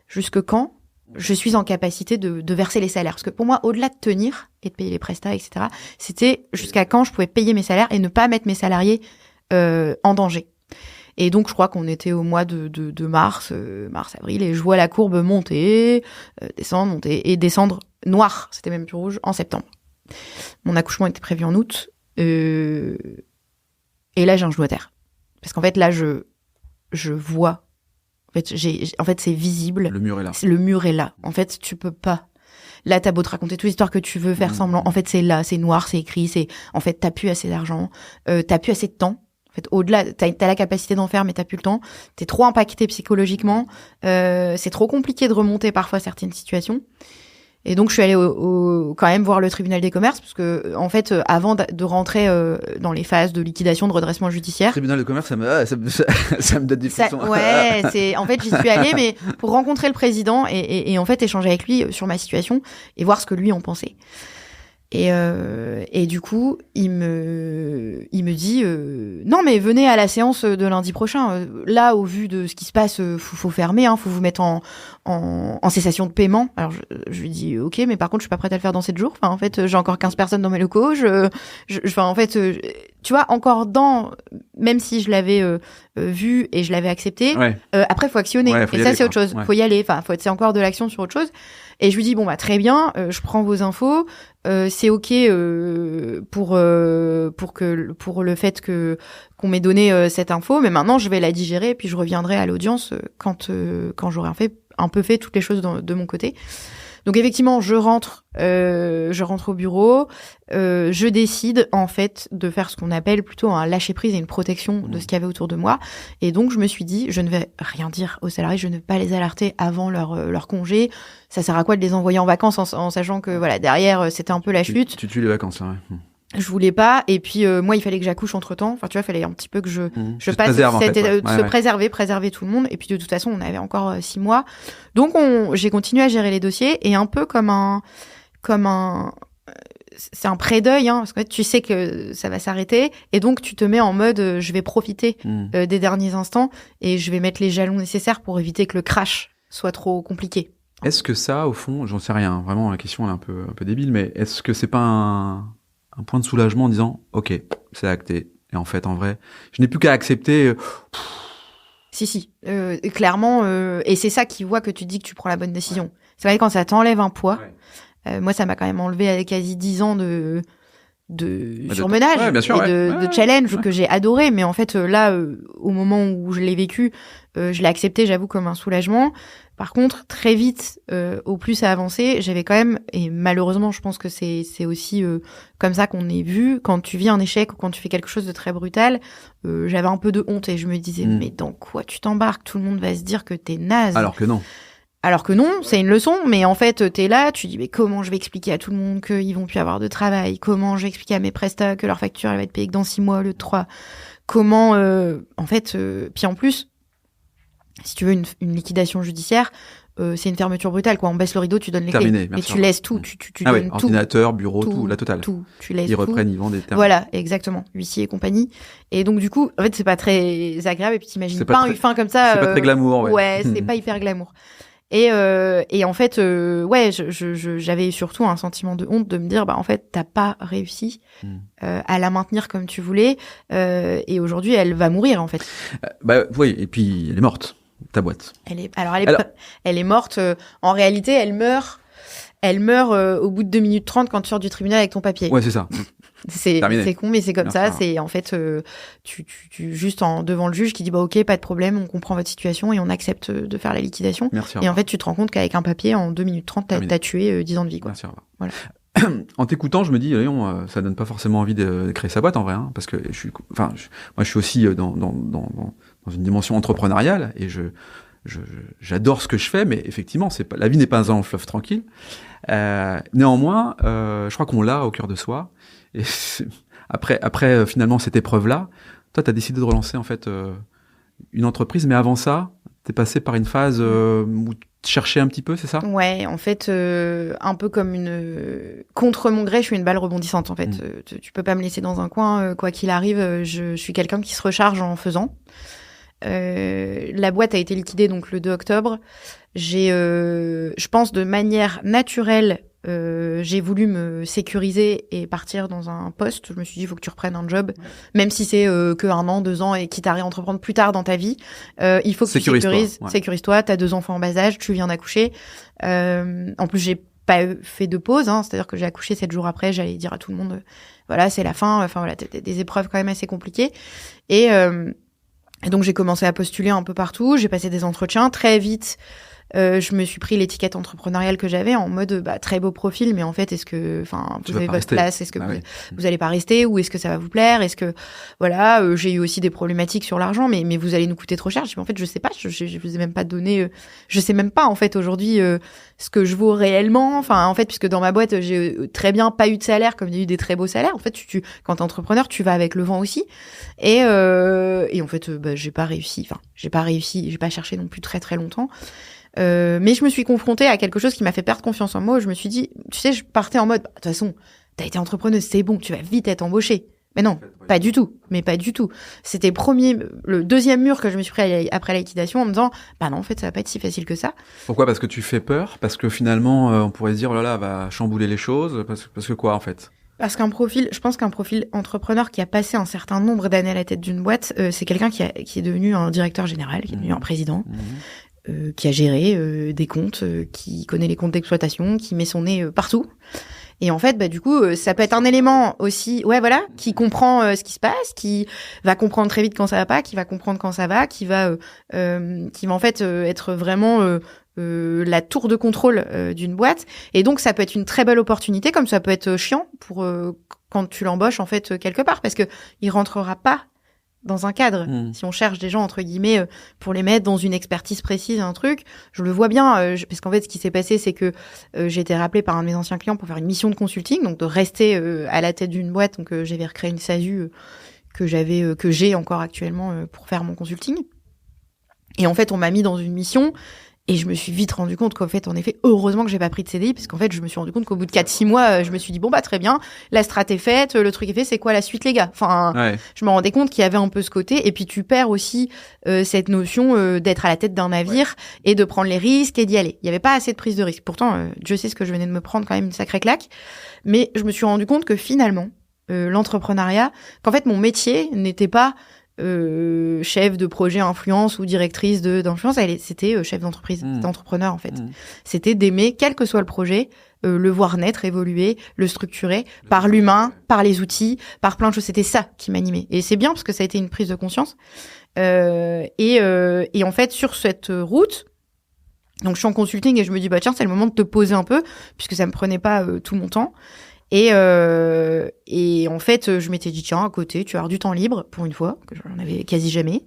Speaker 1: jusque quand je suis en capacité de verser les salaires. Parce que pour moi, au-delà de tenir et de payer les prestats, etc., c'était jusqu'à quand je pouvais payer mes salaires et ne pas mettre mes salariés en danger. Et donc, je crois qu'on était au mois de mars, avril, et je vois la courbe monter, descendre noir, c'était même plus rouge, en septembre. Mon accouchement était prévu en août. Et là, j'ai un genou à terre. Parce qu'en fait, là, je vois. En fait, c'est visible.
Speaker 2: Le mur est là.
Speaker 1: Le mur est là. En fait, tu peux pas. Là, t'as beau te raconter toute l'histoire que tu veux, faire semblant. En fait, c'est là, c'est noir, c'est écrit. En fait, t'as plus assez d'argent. T'as plus assez de temps. En fait, au-delà, t'as la capacité d'en faire, mais t'as plus le temps. T'es trop impacté psychologiquement. C'est trop compliqué de remonter parfois certaines situations. Et donc, je suis allée quand même voir le tribunal des commerces, parce que, en fait, avant de rentrer dans les phases de liquidation, de redressement judiciaire.
Speaker 2: Le tribunal de commerce, ça me donne des frissons.
Speaker 1: Ouais, en fait, j'y suis allée, mais pour rencontrer le président et en fait, échanger avec lui sur ma situation et voir ce que lui en pensait. Et du coup, il me dit non, mais venez à la séance de lundi prochain. Là, au vu de ce qui se passe, faut fermer, faut vous mettre en cessation de paiement. Alors je lui dis ok, mais par contre, je suis pas prête à le faire dans 7 jours. Enfin, en fait, j'ai encore 15 personnes dans mes locaux. En fait, tu vois, encore même si je l'avais vu et je l'avais accepté, après faut actionner.
Speaker 2: Ouais, faut
Speaker 1: et ça, c'est autre chose. Faut y aller. Enfin, c'est encore de l'action sur autre chose. Et je lui dis bon très bien, je prends vos infos, c'est ok pour le fait qu'on m'ait donné cette info, mais maintenant je vais la digérer et puis je reviendrai à l'audience quand j'aurai un peu fait toutes les choses de mon côté. Donc effectivement, je rentre au bureau, je décide en fait de faire ce qu'on appelle plutôt un lâcher prise et une protection de ce qu'il y avait autour de moi. Et donc je me suis dit, je ne vais rien dire aux salariés, je ne vais pas les alerter avant leur congé. Ça sert à quoi de les envoyer en vacances en sachant que voilà derrière c'était un peu la chute.
Speaker 2: Tu tues les vacances, là, ouais.
Speaker 1: Je voulais pas, et puis moi il fallait que j'accouche entre temps. Enfin tu vois, il fallait un petit peu que je passe préserver tout le monde. Et puis de toute façon on avait encore 6 mois, donc j'ai continué à gérer les dossiers et un peu c'est un pré-deuil, parce que tu sais que ça va s'arrêter et donc tu te mets en mode je vais profiter des derniers instants et je vais mettre les jalons nécessaires pour éviter que le crash soit trop compliqué.
Speaker 2: Est-ce que ça, au fond, j'en sais rien, vraiment la question elle est un peu débile, mais est-ce que c'est pas un point de soulagement en disant ok, c'est acté, et en fait en vrai je n'ai plus qu'à accepter.
Speaker 1: Si clairement, et c'est ça qui voit que tu dis que tu prends la bonne décision. C'est vrai, quand ça t'enlève un poids, moi ça m'a quand même enlevé quasi 10 ans de surmenage
Speaker 2: bien sûr,
Speaker 1: et de challenge que j'ai adoré. Mais en fait, là, au moment où je l'ai vécu, je l'ai accepté, j'avoue, comme un soulagement. Par contre, très vite, au plus ça avançait, j'avais quand même, et malheureusement, je pense que c'est aussi comme ça qu'on est vu, quand tu vis un échec ou quand tu fais quelque chose de très brutal, j'avais un peu de honte et je me disais, mais dans quoi tu t'embarques ? Tout le monde va se dire que t'es naze.
Speaker 2: Alors que non.
Speaker 1: Alors que non, c'est une leçon, mais en fait, t'es là, tu dis, mais comment je vais expliquer à tout le monde qu'ils vont plus avoir de travail ? Comment je vais expliquer à mes prestats que leur facture, elle va être payée que dans 6 mois au lieu de 3 ? Comment, en fait, puis en plus, si tu veux une liquidation judiciaire, c'est une fermeture brutale, quoi. On baisse le rideau, tu donnes les clés. Mais tu laisses tout, tu donnes tout.
Speaker 2: Ordinateur, bureau, tout, la totale.
Speaker 1: Tout, tu laisses
Speaker 2: ils reprennent, ils vendent des termes.
Speaker 1: Voilà, exactement. Huissier et compagnie. Et donc, du coup, en fait, c'est pas très agréable. Et puis, t'imagines pas un UFIN comme ça.
Speaker 2: C'est pas très glamour, ouais.
Speaker 1: Ouais, c'est pas hyper glamour. Et en fait, ouais, j'avais surtout un sentiment de honte de me dire, bah, en fait, t'as pas réussi à la maintenir comme tu voulais. Et aujourd'hui, elle va mourir, en fait.
Speaker 2: Bah, oui, et puis, elle est morte. Ta boîte.
Speaker 1: Elle est morte. En réalité, elle meurt au bout de 2 minutes 30 quand tu sors du tribunal avec ton papier.
Speaker 2: Ouais, c'est ça.
Speaker 1: C'est con, mais c'est comme ça. C'est en fait, tu juste devant le juge qui dit bah ok, pas de problème, on comprend votre situation et on accepte de faire la liquidation.
Speaker 2: Merci,
Speaker 1: et en fait, tu te rends compte qu'avec un papier, en 2 minutes 30, t'as tué 10 ans de vie, quoi.
Speaker 2: Merci,
Speaker 1: voilà.
Speaker 2: En t'écoutant, je me dis, Léon, ça donne pas forcément envie de créer sa boîte en vrai, hein, parce que moi, je suis aussi dans une dimension entrepreneuriale et j'adore ce que je fais, mais effectivement, la vie n'est pas un fleuve tranquille. Néanmoins, je crois qu'on l'a au cœur de soi. Et après finalement cette épreuve-là, toi, t'as décidé de relancer en fait une entreprise, mais avant ça, t'es passé par une phase où tu cherchais un petit peu, c'est ça ?
Speaker 1: Ouais, en fait, un peu comme contre mon gré, je suis une balle rebondissante en fait. Tu peux pas me laisser dans un coin, quoi qu'il arrive. Je suis quelqu'un qui se recharge en faisant. La boîte a été liquidée donc le 2 octobre. Je pense de manière naturelle, j'ai voulu me sécuriser et partir dans un poste. Je me suis dit, il faut que tu reprennes un job, même si c'est que 1 an, 2 ans et quitte à réentreprendre plus tard dans ta vie. Il faut que tu sécurises. Sécurise-toi, t'as 2 enfants en bas âge, tu viens d'accoucher. En plus, j'ai pas fait de pause, hein, c'est-à-dire que j'ai accouché 7 jours après, j'allais dire à tout le monde, voilà, c'est la fin. Enfin voilà, des épreuves quand même assez compliquées. Et donc j'ai commencé à postuler un peu partout, j'ai passé des entretiens très vite. Je me suis pris l'étiquette entrepreneuriale que j'avais en mode très beau profil, mais en fait est-ce que vous avez votre place, est-ce que vous allez pas rester, ou est-ce que ça va vous plaire, est-ce que voilà, j'ai eu aussi des problématiques sur l'argent, mais vous allez nous coûter trop cher. En fait je sais pas, je vous ai même pas donné, je sais même pas en fait aujourd'hui ce que je vaux réellement, en fait puisque dans ma boîte j'ai très bien pas eu de salaire comme il y a eu des très beaux salaires. En fait quand t'es entrepreneur tu vas avec le vent aussi, et en fait j'ai pas réussi, j'ai pas cherché non plus très très longtemps. Mais je me suis confrontée à quelque chose qui m'a fait perdre confiance en moi. Où je me suis dit, tu sais, je partais en mode, de toute façon, t'as été entrepreneuse, c'est bon, tu vas vite être embauchée. Mais non, pas du tout. Mais pas du tout. C'était le deuxième mur que je me suis pris après la liquidation en me disant, bah non, en fait, ça va pas être si facile que ça.
Speaker 2: Pourquoi ? Parce que tu fais peur ? Parce que finalement, on pourrait se dire, oh là là, va chambouler les choses. Parce que quoi, en fait ?
Speaker 1: Parce je pense qu'un profil entrepreneur qui a passé un certain nombre d'années à la tête d'une boîte, c'est quelqu'un qui est devenu un directeur général, qui est devenu un président. Qui a géré des comptes, qui connaît les comptes d'exploitation, qui met son nez partout. Et en fait, du coup, ça peut être un élément aussi, qui comprend ce qui se passe, qui va comprendre très vite quand ça va pas, qui va comprendre quand ça va, qui va en fait être vraiment la tour de contrôle d'une boîte. Et donc, ça peut être une très belle opportunité, comme ça peut être chiant pour quand tu l'embauches en fait quelque part, parce que il rentrera pas dans un cadre. Si on cherche des gens, entre guillemets, pour les mettre dans une expertise précise, un truc, je le vois bien, parce qu'en fait, ce qui s'est passé, c'est que j'ai été rappelée par un de mes anciens clients pour faire une mission de consulting, donc de rester à la tête d'une boîte. Donc, j'avais recréé une SASU que j'ai encore actuellement pour faire mon consulting. Et en fait, on m'a mis dans une mission. Et je me suis vite rendu compte qu'en fait, en effet, heureusement que j'ai pas pris de CDI, parce qu'en fait, je me suis rendu compte qu'au bout de 4-6 mois, je me suis dit, bon, très bien, la strat est faite, le truc est fait, c'est quoi la suite, les gars? Je me rendais compte qu'il y avait un peu ce côté, et puis tu perds aussi cette notion d'être à la tête d'un navire et de prendre les risques et d'y aller. Il y avait pas assez de prise de risque. Pourtant, Dieu sait ce que je venais de me prendre quand même une sacrée claque. Mais je me suis rendu compte que finalement, l'entrepreneuriat, qu'en fait, mon métier n'était pas chef de projet influence ou directrice d'influence. C'était chef d'entreprise, c'était entrepreneur en fait. C'était d'aimer, quel que soit le projet, le voir naître, évoluer, le structurer par l'humain, par les outils, par plein de choses. C'était ça qui m'animait. Et c'est bien parce que ça a été une prise de conscience. Et en fait, sur cette route, donc je suis en consulting et je me dis, bah tiens, c'est le moment de te poser un peu, puisque ça me prenait pas tout mon temps. Et en fait, je m'étais dit, tiens, à côté, tu vas avoir du temps libre, pour une fois, que j'en avais quasi jamais.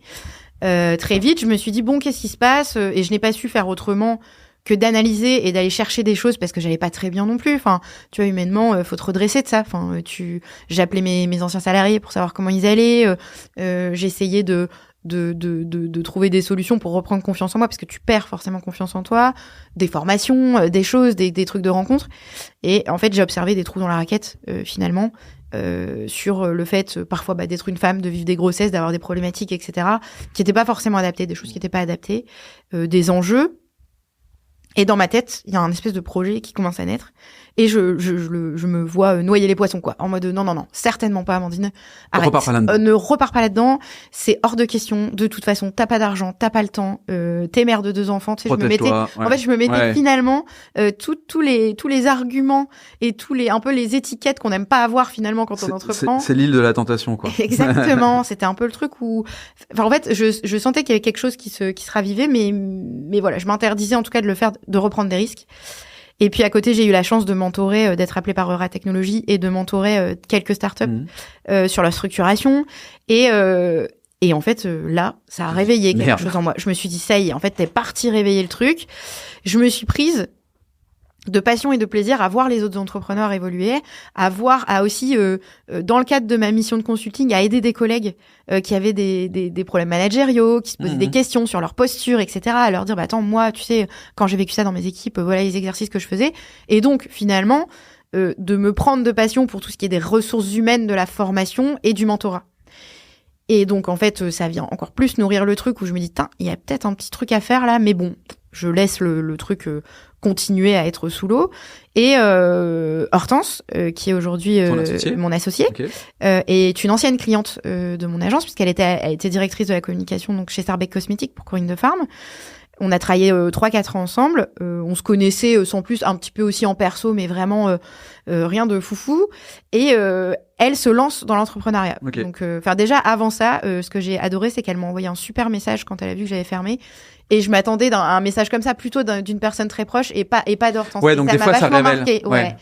Speaker 1: Très vite, je me suis dit, bon, qu'est-ce qui se passe? Et je n'ai pas su faire autrement que d'analyser et d'aller chercher des choses parce que j'allais pas très bien non plus. Enfin, tu vois, humainement, faut te redresser de ça. Enfin, j'appelais mes anciens salariés pour savoir comment ils allaient. J'essayais de trouver des solutions pour reprendre confiance en moi parce que tu perds forcément confiance en toi, des formations, des choses, des trucs de rencontres. Et en fait, j'ai observé des trous dans la raquette finalement sur le fait parfois d'être une femme, de vivre des grossesses, d'avoir des problématiques, etc. qui n'étaient pas forcément adaptées, des choses qui n'étaient pas adaptées, des enjeux. Et dans ma tête, il y a un espèce de projet qui commence à naître. Et je me vois noyer les poissons, quoi. En mode, non, certainement pas, Amandine. Arrête. Ne repars pas là-dedans. C'est hors de question. De toute façon, t'as pas d'argent, t'as pas le temps. T'es mère de 2 enfants. Tu sais, je me mettais finalement tous les arguments et un peu les étiquettes qu'on n'aime pas avoir finalement quand on entreprend.
Speaker 2: C'est l'île de la tentation, quoi.
Speaker 1: Exactement. C'était un peu le truc où, enfin, en fait, je sentais qu'il y avait quelque chose qui se ravivait, mais voilà, je m'interdisais en tout cas de le faire, de reprendre des risques. Et puis à côté, j'ai eu la chance de mentorer, d'être appelée par Eura Technologies et de mentorer quelques startups sur la structuration. Et en fait, là, ça a réveillé quelque chose en moi. Je me suis dit, ça y est, en fait, t'es parti réveiller le truc. Je me suis prise de passion et de plaisir à voir les autres entrepreneurs évoluer, à aussi, dans le cadre de ma mission de consulting, à aider des collègues qui avaient des problèmes managériaux, qui se posaient des questions sur leur posture, etc., à leur dire, bah attends, moi, tu sais, quand j'ai vécu ça dans mes équipes, voilà les exercices que je faisais. Et donc, finalement, de me prendre de passion pour tout ce qui est des ressources humaines, de la formation et du mentorat. Et donc, en fait, ça vient encore plus nourrir le truc où je me dis, il y a peut-être un petit truc à faire là, mais bon, je laisse le truc continuer à être sous l'eau. Et Hortense, qui est aujourd'hui mon associée, est une ancienne cliente de mon agence, puisqu'elle était directrice de la communication donc chez Sarbec Cosmétiques pour Corinne de Farm. On a travaillé 3-4 ans ensemble. On se connaissait sans plus, un petit peu aussi en perso, mais vraiment rien de foufou. Et elle se lance dans l'entrepreneuriat. Donc, déjà avant ça, ce que j'ai adoré, c'est qu'elle m'a envoyé un super message quand elle a vu que j'avais fermé. Et je m'attendais à un message comme ça, plutôt d'une personne très proche et pas d'Hortense.
Speaker 2: Ouais, donc des fois, ça révèle.
Speaker 1: Marqué. Ouais.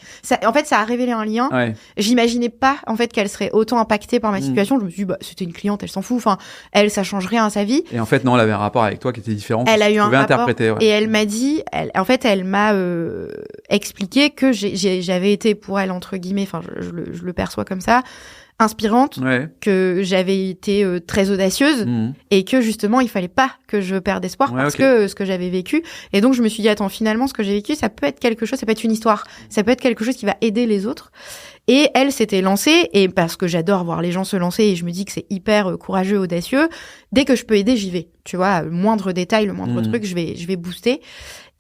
Speaker 1: En fait, ça a révélé un lien. Ouais. J'imaginais pas, en fait, qu'elle serait autant impactée par ma situation. Je me suis dit, c'était une cliente, elle s'en fout. Enfin, elle, ça change rien à sa vie.
Speaker 2: Et en fait, non, elle avait un rapport avec toi qui était différent.
Speaker 1: Elle a eu un rapport. Et elle m'a dit, elle m'a expliqué que j'avais été pour elle, entre guillemets, enfin, je le perçois comme ça, inspirante, que j'avais été très audacieuse et que justement il fallait pas que je perde espoir parce que ce que j'avais vécu. Et donc je me suis dit, attends, finalement ce que j'ai vécu, ça peut être quelque chose, ça peut être une histoire, ça peut être quelque chose qui va aider les autres. Et elle s'était lancée, et parce que j'adore voir les gens se lancer et je me dis que c'est hyper courageux, audacieux, dès que je peux aider, j'y vais. Tu vois, le moindre détail, le moindre truc, je vais booster.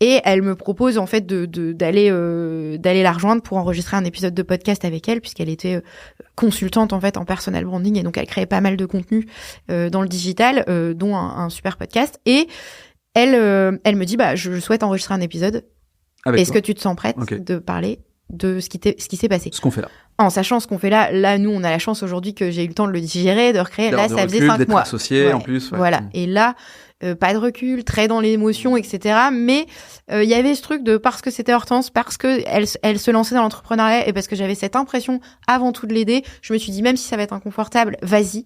Speaker 1: Et elle me propose en fait d'aller la rejoindre pour enregistrer un épisode de podcast avec elle, puisqu'elle était consultante en fait en personal branding, et donc elle créait pas mal de contenu dans le digital, dont un super podcast. Et elle me dit, je souhaite enregistrer un épisode. Est-ce que tu te sens prête de parler de ce qui s'est passé?
Speaker 2: Ce qu'on fait là.
Speaker 1: En sachant ce qu'on fait là. Là, nous, on a la chance aujourd'hui que j'ai eu le temps de le digérer, de recréer. Là, ça faisait 5 mois.
Speaker 2: Associé en plus.
Speaker 1: Voilà. Et là, pas de recul, très dans l'émotion, etc. Mais il y avait ce truc de, parce que c'était Hortense, parce que elle se lançait dans l'entrepreneuriat, et parce que j'avais cette impression avant tout de l'aider, je me suis dit, même si ça va être inconfortable, vas-y.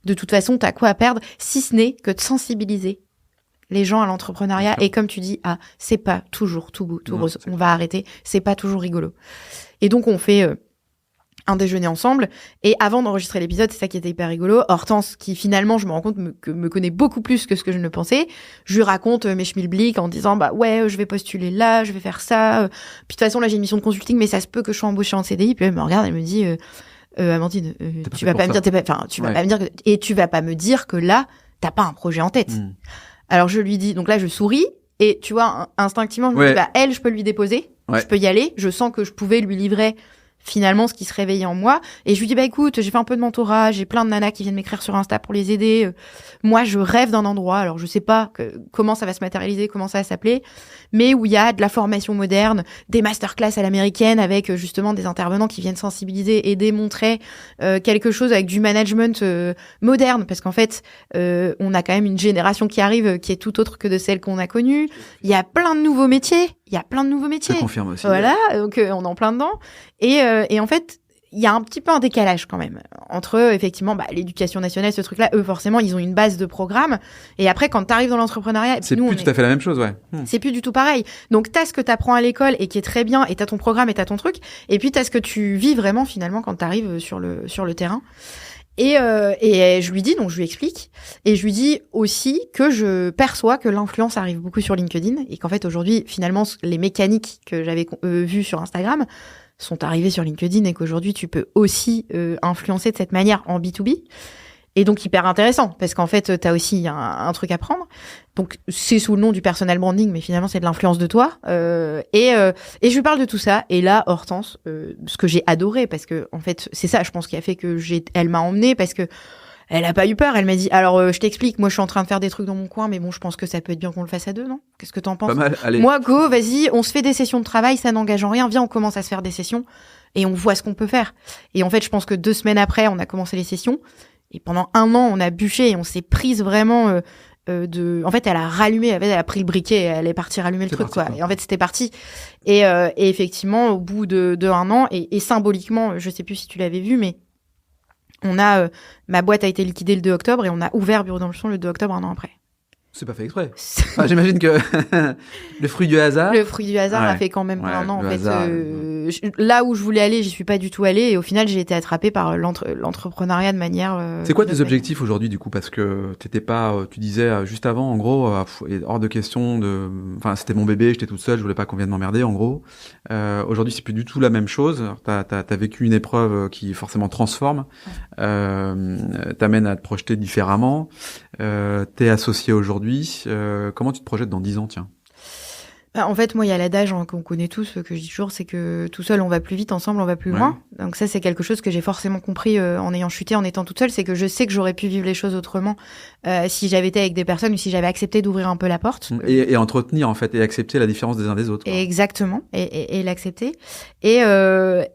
Speaker 1: De toute façon, t'as quoi à perdre, si ce n'est que de sensibiliser les gens à l'entrepreneuriat. Et comme tu dis, c'est pas toujours tout beau, tout rose. On va arrêter. C'est pas toujours rigolo. Et donc, on fait un déjeuner ensemble. Et avant d'enregistrer l'épisode, c'est ça qui était hyper rigolo, Hortense, qui finalement, je me rends compte, me connaît beaucoup plus que ce que je ne pensais, je lui raconte mes schmilblick en disant, je vais postuler là, je vais faire ça. Puis de toute façon, là, j'ai une mission de consulting, mais ça se peut que je sois embauchée en CDI. Puis elle me regarde, elle me dit, Amandine, tu vas pas me dire, tu vas pas me dire, et tu vas pas me dire que là, t'as pas un projet en tête. Alors je lui dis, donc là, je souris, et tu vois, instinctivement, je me dis, elle, je peux lui déposer, je peux y aller, je sens que je pouvais lui livrer finalement ce qui se réveillait en moi. Et je lui dis, écoute, j'ai fait un peu de mentorat, j'ai plein de nanas qui viennent m'écrire sur Insta pour les aider. Moi, je rêve d'un endroit, alors je sais pas comment ça va se matérialiser, comment ça va s'appeler, mais où il y a de la formation moderne, des masterclass à l'américaine avec justement des intervenants qui viennent sensibiliser et démontrer quelque chose avec du management moderne, parce qu'en fait, on a quand même une génération qui arrive qui est tout autre que de celle qu'on a connue. Il y a plein de nouveaux métiers.
Speaker 2: Je confirme aussi.
Speaker 1: Voilà, donc on est en plein dedans. Et en fait, il y a un petit peu un décalage quand même entre effectivement l'éducation nationale, ce truc-là. Eux, forcément, ils ont une base de programme. Et après, quand t'arrives dans l'entrepreneuriat,
Speaker 2: c'est plus tout à fait la même chose, ouais.
Speaker 1: C'est plus du tout pareil. Donc t'as ce que t'apprends à l'école et qui est très bien, et t'as ton programme et t'as ton truc. Et puis t'as ce que tu vis vraiment finalement quand t'arrives sur le terrain. Et je lui dis, donc je lui explique, et je lui dis aussi que je perçois que l'influence arrive beaucoup sur LinkedIn, et qu'en fait aujourd'hui, finalement, les mécaniques que j'avais vues sur Instagram sont arrivées sur LinkedIn, et qu'aujourd'hui tu peux aussi influencer de cette manière en B2B. Et donc hyper intéressant, parce qu'en fait t'as aussi un truc à prendre. Donc c'est sous le nom du personal branding, mais finalement c'est de l'influence de toi. Et je lui parle de tout ça. Et là, Hortense, ce que j'ai adoré, parce que en fait c'est ça, je pense, qui a fait que elle m'a emmenée, parce que elle a pas eu peur. Elle m'a dit, alors je t'explique, moi je suis en train de faire des trucs dans mon coin, mais bon, je pense que ça peut être bien qu'on le fasse à deux, non? Qu'est-ce que t'en penses?
Speaker 2: Pas mal, allez.
Speaker 1: Moi, go, vas-y, on se fait des sessions de travail, ça n'engage en rien. Viens, on commence à se faire des sessions et on voit ce qu'on peut faire. Et en fait, je pense que 2 semaines après, on a commencé les sessions. Et pendant 1 an, on a bûché et on s'est prise vraiment en fait, elle a rallumé, elle a pris le briquet, elle est partie rallumer le truc, quoi. Et en fait, c'était parti. Et effectivement, au bout de 1 an, et symboliquement, je sais plus si tu l'avais vu, mais on a ma boîte a été liquidée le 2 octobre et on a ouvert Bureau d'Impulsion le 2 octobre 1 an après.
Speaker 2: C'est pas fait exprès. Enfin, j'imagine que le fruit du hasard.
Speaker 1: Le fruit du hasard a fait quand même 1 an. En fait, là où je voulais aller, j'y suis pas du tout allée. Et au final, j'ai été attrapée par l'entrepreneuriat de manière.
Speaker 2: C'est quoi tes objectifs aujourd'hui, du coup? Parce que t'étais pas, tu disais juste avant, en gros, hors de question de. Enfin, c'était mon bébé, j'étais toute seule, je voulais pas qu'on vienne m'emmerder, en gros. Aujourd'hui, c'est plus du tout la même chose. T'as vécu une épreuve qui forcément transforme, t'amène à te projeter différemment. T'es associé aujourd'hui. Comment tu te projettes dans 10 ans, tiens?
Speaker 1: En fait, moi, il y a l'adage qu'on connaît tous, que je dis toujours, c'est que tout seul, on va plus vite, ensemble, on va plus loin. Donc ça, c'est quelque chose que j'ai forcément compris en ayant chuté, en étant toute seule, c'est que je sais que j'aurais pu vivre les choses autrement si j'avais été avec des personnes ou si j'avais accepté d'ouvrir un peu la porte.
Speaker 2: Et entretenir, en fait, et accepter la différence des uns des autres. Quoi.
Speaker 1: Exactement, et l'accepter. Et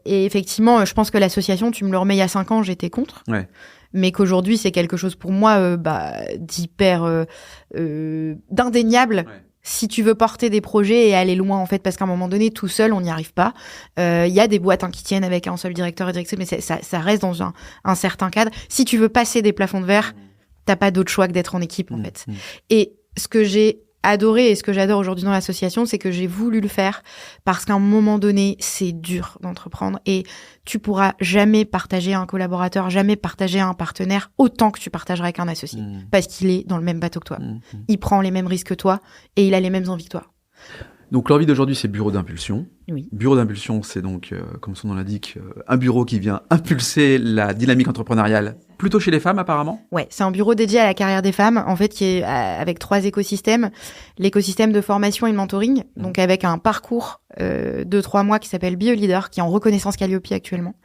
Speaker 1: effectivement, je pense que l'association, tu me le remets il y a 5 ans, j'étais contre.
Speaker 2: Ouais.
Speaker 1: Mais qu'aujourd'hui, c'est quelque chose pour moi d'hyper d'indéniable. Ouais. Si tu veux porter des projets et aller loin, en fait, parce qu'à un moment donné, tout seul, on n'y arrive pas. Il y a des boîtes qui tiennent avec un seul directeur et directrice, mais ça reste dans un certain cadre. Si tu veux passer des plafonds de verre, t'as pas d'autre choix que d'être en équipe, en fait. Et ce que j'ai adoré et ce que j'adore aujourd'hui dans l'association, c'est que j'ai voulu le faire parce qu'à un moment donné, c'est dur d'entreprendre et tu pourras jamais partager un collaborateur, jamais partager un partenaire autant que tu partageras avec un associé parce qu'il est dans le même bateau que toi. Il prend les mêmes risques que toi et il a les mêmes envies que toi.
Speaker 2: Donc l'envie d'aujourd'hui, c'est Bureau d'Impulsion.
Speaker 1: Oui.
Speaker 2: Bureau d'Impulsion, c'est donc, comme son nom l'indique, un bureau qui vient impulser la dynamique entrepreneuriale, plutôt chez les femmes apparemment.
Speaker 1: Ouais, c'est un bureau dédié à la carrière des femmes, en fait, qui est avec 3 écosystèmes. L'écosystème de formation et de mentoring, donc avec un parcours de 3 mois qui s'appelle BioLeader, qui est en reconnaissance Calliope actuellement.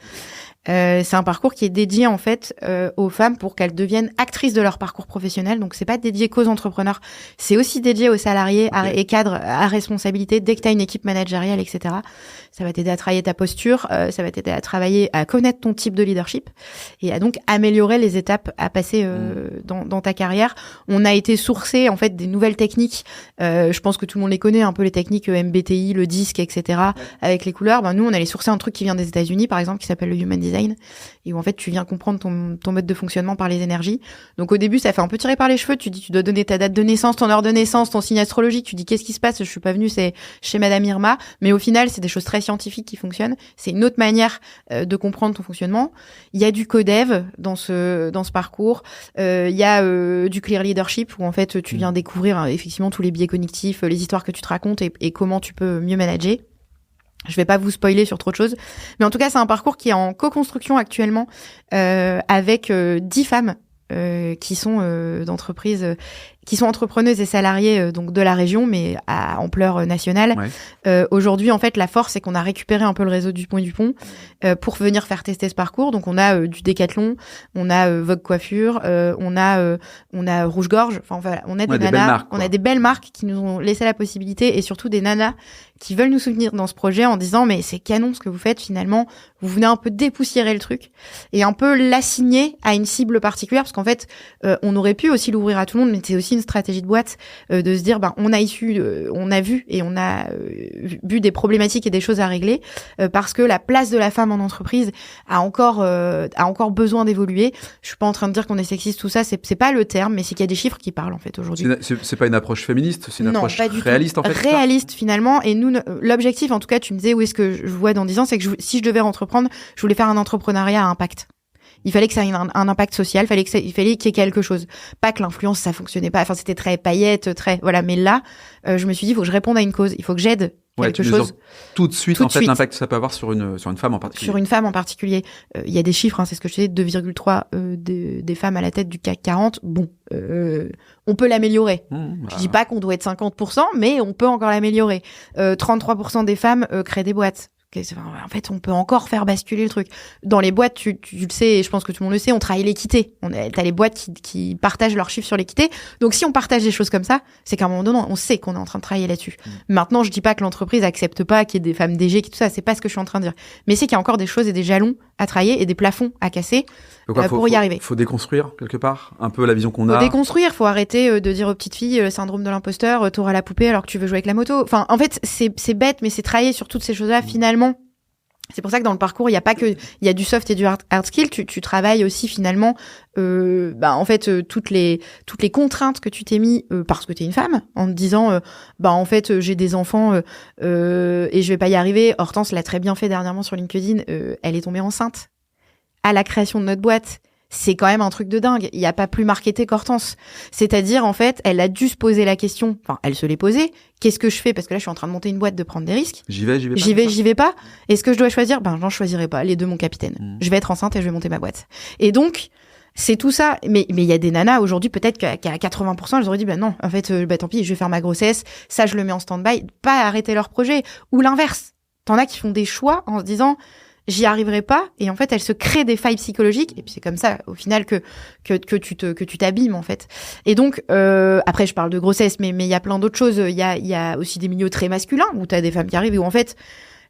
Speaker 1: C'est un parcours qui est dédié en fait aux femmes pour qu'elles deviennent actrices de leur parcours professionnel. Donc c'est pas dédié qu'aux entrepreneurs, c'est aussi dédié aux salariés et cadres à responsabilité. Dès que tu as une équipe managériale, etc., ça va t'aider à travailler ta posture, ça va t'aider à travailler, à connaître ton type de leadership et à donc améliorer les étapes à passer dans ta carrière. On a été sourcé en fait des nouvelles techniques. Je pense que tout le monde les connaît, un peu les techniques MBTI, le disque, etc. Avec les couleurs. Ben nous, on allait sourcer un truc qui vient des États-Unis, par exemple, qui s'appelle le Human Design. Et où en fait tu viens comprendre ton mode de fonctionnement par les énergies. Donc au début ça fait un peu tirer par les cheveux, tu dis tu dois donner ta date de naissance, ton heure de naissance, ton signe astrologique, tu dis qu'est-ce qui se passe, je suis pas venue, c'est chez Madame Irma, mais au final c'est des choses très scientifiques qui fonctionnent, c'est une autre manière de comprendre ton fonctionnement. Il y a du codev dans ce parcours, il y a du clear leadership où en fait tu viens découvrir effectivement tous les biais cognitifs, les histoires que tu te racontes et comment tu peux mieux manager. Je vais pas vous spoiler sur trop de choses, mais en tout cas c'est un parcours qui est en co-construction actuellement avec 10 femmes qui sont d'entreprises qui sont entrepreneuses et salariées donc de la région, mais à ampleur nationale. Aujourd'hui, en fait, la force, c'est qu'on a récupéré un peu le réseau du Pont et du Pont pour venir faire tester ce parcours. Donc, on a du Décathlon, on a Vogue Coiffure, on a Rouge-Gorge. Enfin, voilà, on a des nanas, on a des belles marques qui nous ont laissé la possibilité, et surtout des nanas qui veulent nous soutenir dans ce projet en disant mais c'est canon ce que vous faites, finalement vous venez un peu dépoussiérer le truc et un peu l'assigner à une cible particulière, parce qu'en fait on aurait pu aussi l'ouvrir à tout le monde, mais c'est aussi une stratégie de boîte de se dire on a vu et on a vu des problématiques et des choses à régler parce que la place de la femme en entreprise a encore besoin d'évoluer. Je suis pas en train de dire qu'on est sexiste, tout ça, c'est pas le terme, mais c'est qu'il y a des chiffres qui parlent en fait aujourd'hui.
Speaker 2: C'est pas une approche féministe, c'est une approche réaliste en fait.
Speaker 1: Réaliste finalement. Et nous, l'objectif, en tout cas, tu me disais où est-ce que je vois dans 10 ans, c'est que si je devais entreprendre, je voulais faire un entrepreneuriat à impact. Il fallait que ça ait un impact social, il fallait qu'il y ait quelque chose. Pas que l'influence, ça fonctionnait pas. Enfin, c'était très paillettes, voilà. Mais là, je me suis dit, il faut que je réponde à une cause. Il faut que j'aide quelque chose.
Speaker 2: Tout de suite, l'impact que ça peut avoir sur une femme en particulier.
Speaker 1: Sur une femme en particulier. Il y a des chiffres, c'est ce que je disais, 2,3 des femmes à la tête du CAC 40. Bon, on peut l'améliorer. Je dis pas qu'on doit être 50%, mais on peut encore l'améliorer. 33% des femmes créent des boîtes. En fait, on peut encore faire basculer le truc. Dans les boîtes, tu le sais, et je pense que tout le monde le sait, on travaille l'équité. T'as les boîtes qui partagent leurs chiffres sur l'équité. Donc, si on partage des choses comme ça, c'est qu'à un moment donné, on sait qu'on est en train de travailler là-dessus. Maintenant, je dis pas que l'entreprise accepte pas qu'il y ait des femmes DG, tout ça. C'est pas ce que je suis en train de dire. Mais c'est qu'il y a encore des choses et des jalons à travailler et des plafonds à casser pour y arriver.
Speaker 2: Faut déconstruire quelque part un peu la vision qu'on a.
Speaker 1: Faut déconstruire. Faut arrêter de dire aux petites filles syndrome de l'imposteur, t'auras la poupée alors que tu veux jouer avec la moto. Enfin, en fait, c'est bête, mais c'est travailler sur toutes ces choses-là finalement. C'est pour ça que dans le parcours, il y a pas que, il y a du soft et du hard skill. Tu travailles aussi finalement, en fait, toutes les contraintes que tu t'es mis parce que t'es une femme, en te disant, en fait, j'ai des enfants et je vais pas y arriver. Hortense l'a très bien fait dernièrement sur LinkedIn. Elle est tombée enceinte à la création de notre boîte. C'est quand même un truc de dingue. Il n'y a pas plus marketé qu'Hortense. C'est-à-dire, en fait, elle a dû se poser la question. Enfin, elle se l'est posée. Qu'est-ce que je fais? Parce que là, je suis en train de monter une boîte, de prendre des risques.
Speaker 2: J'y vais pas.
Speaker 1: Est-ce que je dois choisir? J'en choisirai pas. Les deux, mon capitaine. Je vais être enceinte et je vais monter ma boîte. Et donc, c'est tout ça. Mais il y a des nanas aujourd'hui, peut-être qu'à 80%, elles auraient dit, non, en fait, tant pis, je vais faire ma grossesse. Ça, je le mets en stand-by. Pas arrêter leur projet. Ou l'inverse. T'en as qui font des choix en se disant, j'y arriverai pas, et en fait elles se créent des failles psychologiques, et puis c'est comme ça au final que tu t'abîmes en fait. Et donc après je parle de grossesse, mais il y a plein d'autres choses. Il y a aussi des milieux très masculins où t'as des femmes qui arrivent et où en fait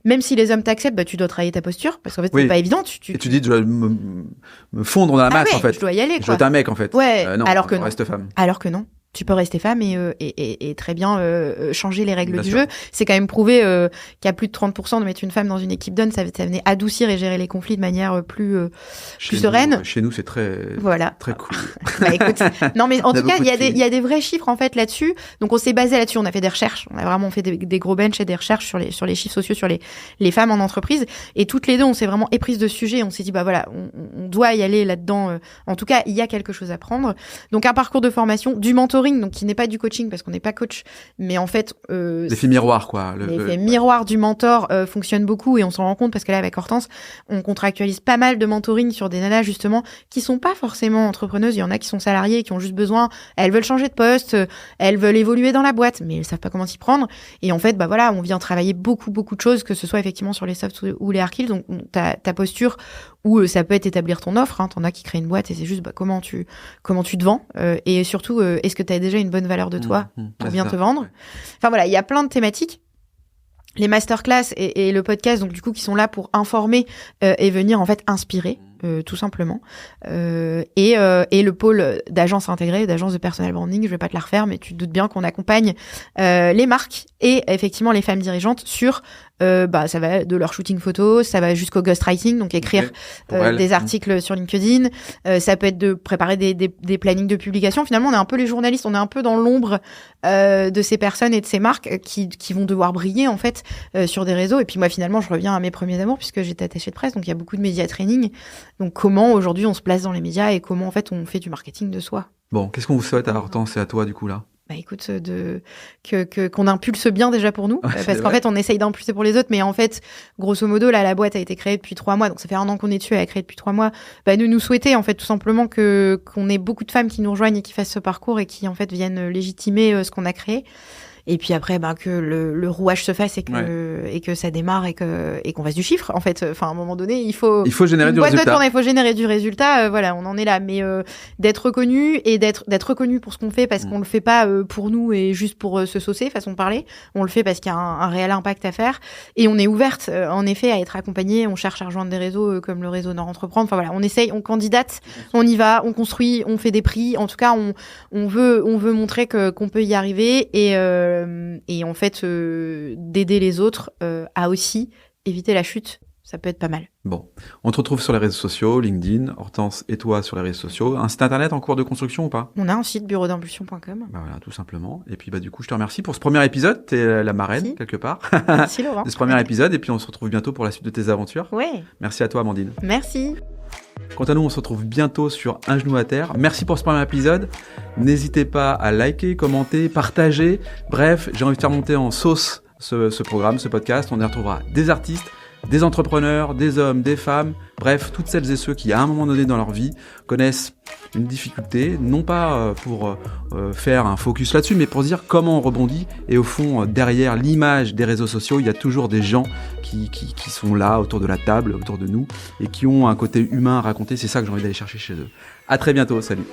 Speaker 1: même si les hommes t'acceptent, tu dois travailler ta posture parce qu'en fait c'est pas évident.
Speaker 2: Et tu dis je dois me fondre dans la masse en fait.
Speaker 1: Je dois y aller.
Speaker 2: Je dois être un mec en fait.
Speaker 1: Ouais.
Speaker 2: Non,
Speaker 1: alors que non.
Speaker 2: Reste femme.
Speaker 1: Alors que non. Tu peux rester femme et très bien changer les règles du jeu. C'est quand même prouvé qu'à plus de 30% de mettre une femme dans une équipe d'hommes, ça venait adoucir et gérer les conflits de manière plus sereine.
Speaker 2: Chez nous, c'est très cool.
Speaker 1: Écoute, non mais en tout cas, il y a des vrais chiffres en fait là-dessus. Donc on s'est basé là-dessus, on a fait des recherches, on a vraiment fait des gros bench et des recherches sur les chiffres sociaux sur les femmes en entreprise, et toutes les deux on s'est vraiment éprises de sujet, on s'est dit on doit y aller là-dedans. En tout cas, il y a quelque chose à prendre. Donc un parcours de formation, du mentoring, donc qui n'est pas du coaching parce qu'on n'est pas coach, mais en fait
Speaker 2: l'effet miroir quoi.
Speaker 1: L'effet miroir du mentor fonctionne beaucoup, et on s'en rend compte parce que là avec Hortense on contractualise pas mal de mentoring sur des nanas justement qui sont pas forcément entrepreneuses. Il y en a qui sont salariées, qui ont juste besoin, elles veulent changer de poste, elles veulent évoluer dans la boîte, mais elles savent pas comment s'y prendre, et en fait on vient travailler beaucoup de choses, que ce soit effectivement sur les soft ou les hard skills. Donc ta posture, ou ça peut être établir ton offre, t'en as qui créent une boîte et c'est juste comment tu te vends, et surtout est-ce que t'as déjà une bonne valeur de toi pour bien te vendre. Ouais. Enfin voilà, il y a plein de thématiques. Les masterclass et le podcast, donc du coup, qui sont là pour informer et venir en fait inspirer, tout simplement. Et le pôle d'agence intégrée, d'agence de personal branding, je vais pas te la refaire, mais tu te doutes bien qu'on accompagne les marques et effectivement les femmes dirigeantes sur ça va de leur shooting photo, ça va jusqu'au ghostwriting, donc écrire des articles sur LinkedIn, ça peut être de préparer des plannings de publication. Finalement, on est un peu les journalistes, on est un peu dans l'ombre de ces personnes et de ces marques qui vont devoir briller en fait sur des réseaux. Et puis moi, finalement, je reviens à mes premiers amours puisque j'étais attachée de presse, donc il y a beaucoup de média training. Donc comment aujourd'hui on se place dans les médias et comment en fait on fait du marketing de soi.
Speaker 2: Bon, qu'est-ce qu'on vous souhaite à Hortense et à toi du coup là?
Speaker 1: écoute, qu'on impulse bien déjà pour nous, parce qu'en fait, on essaye d'impulser pour les autres, mais en fait, grosso modo, là, la boîte a été créée depuis 3 mois, donc ça fait 1 an qu'on est dessus, elle a créé depuis 3 mois. Nous souhaiter, en fait, tout simplement qu'on ait beaucoup de femmes qui nous rejoignent et qui fassent ce parcours et qui, en fait, viennent légitimer ce qu'on a créé. Et puis après, que le rouage se fasse et que ça démarre et qu'on fasse du chiffre. En fait, à un moment donné, il faut
Speaker 2: générer du résultat.
Speaker 1: Il faut générer du résultat. Voilà, on en est là. Mais d'être reconnu et d'être reconnu pour ce qu'on fait, parce qu'on le fait pas pour nous et juste pour se saucer, façon de parler. On le fait parce qu'il y a un réel impact à faire. Et on est ouverte, en effet, à être accompagnée. On cherche à rejoindre des réseaux comme le réseau Nord Entreprendre. Enfin voilà, on essaye, on candidate, on y va, on construit, on fait des prix. En tout cas, on veut montrer qu'on peut y arriver et en fait d'aider les autres à aussi éviter la chute. Ça peut être pas mal.
Speaker 2: Bon, on te retrouve sur les réseaux sociaux, LinkedIn, Hortense et toi sur les réseaux sociaux. Un site internet en cours de construction ou pas ?
Speaker 1: On a un site, bureaudimpulsion.com.
Speaker 2: Voilà, tout simplement. Et puis du coup, je te remercie pour ce premier épisode. T'es la marraine,
Speaker 1: Merci.
Speaker 2: Quelque part.
Speaker 1: Merci Laurent.
Speaker 2: De ce premier épisode. Et puis on se retrouve bientôt pour la suite de tes aventures.
Speaker 1: Ouais.
Speaker 2: Merci à toi, Amandine.
Speaker 1: Merci.
Speaker 2: Quant à nous, on se retrouve bientôt sur Un genou à terre. Merci pour ce premier épisode. N'hésitez pas à liker, commenter, partager. Bref, j'ai envie de faire monter en sauce ce programme, ce podcast. On y retrouvera des artistes, des entrepreneurs, des hommes, des femmes. Bref, toutes celles et ceux qui, à un moment donné dans leur vie, connaissent une difficulté, non pas pour faire un focus là-dessus, mais pour dire comment on rebondit. Et au fond, derrière l'image des réseaux sociaux, il y a toujours des gens qui sont là, autour de la table, autour de nous, et qui ont un côté humain à raconter. C'est ça que j'ai envie d'aller chercher chez eux. À très bientôt, salut.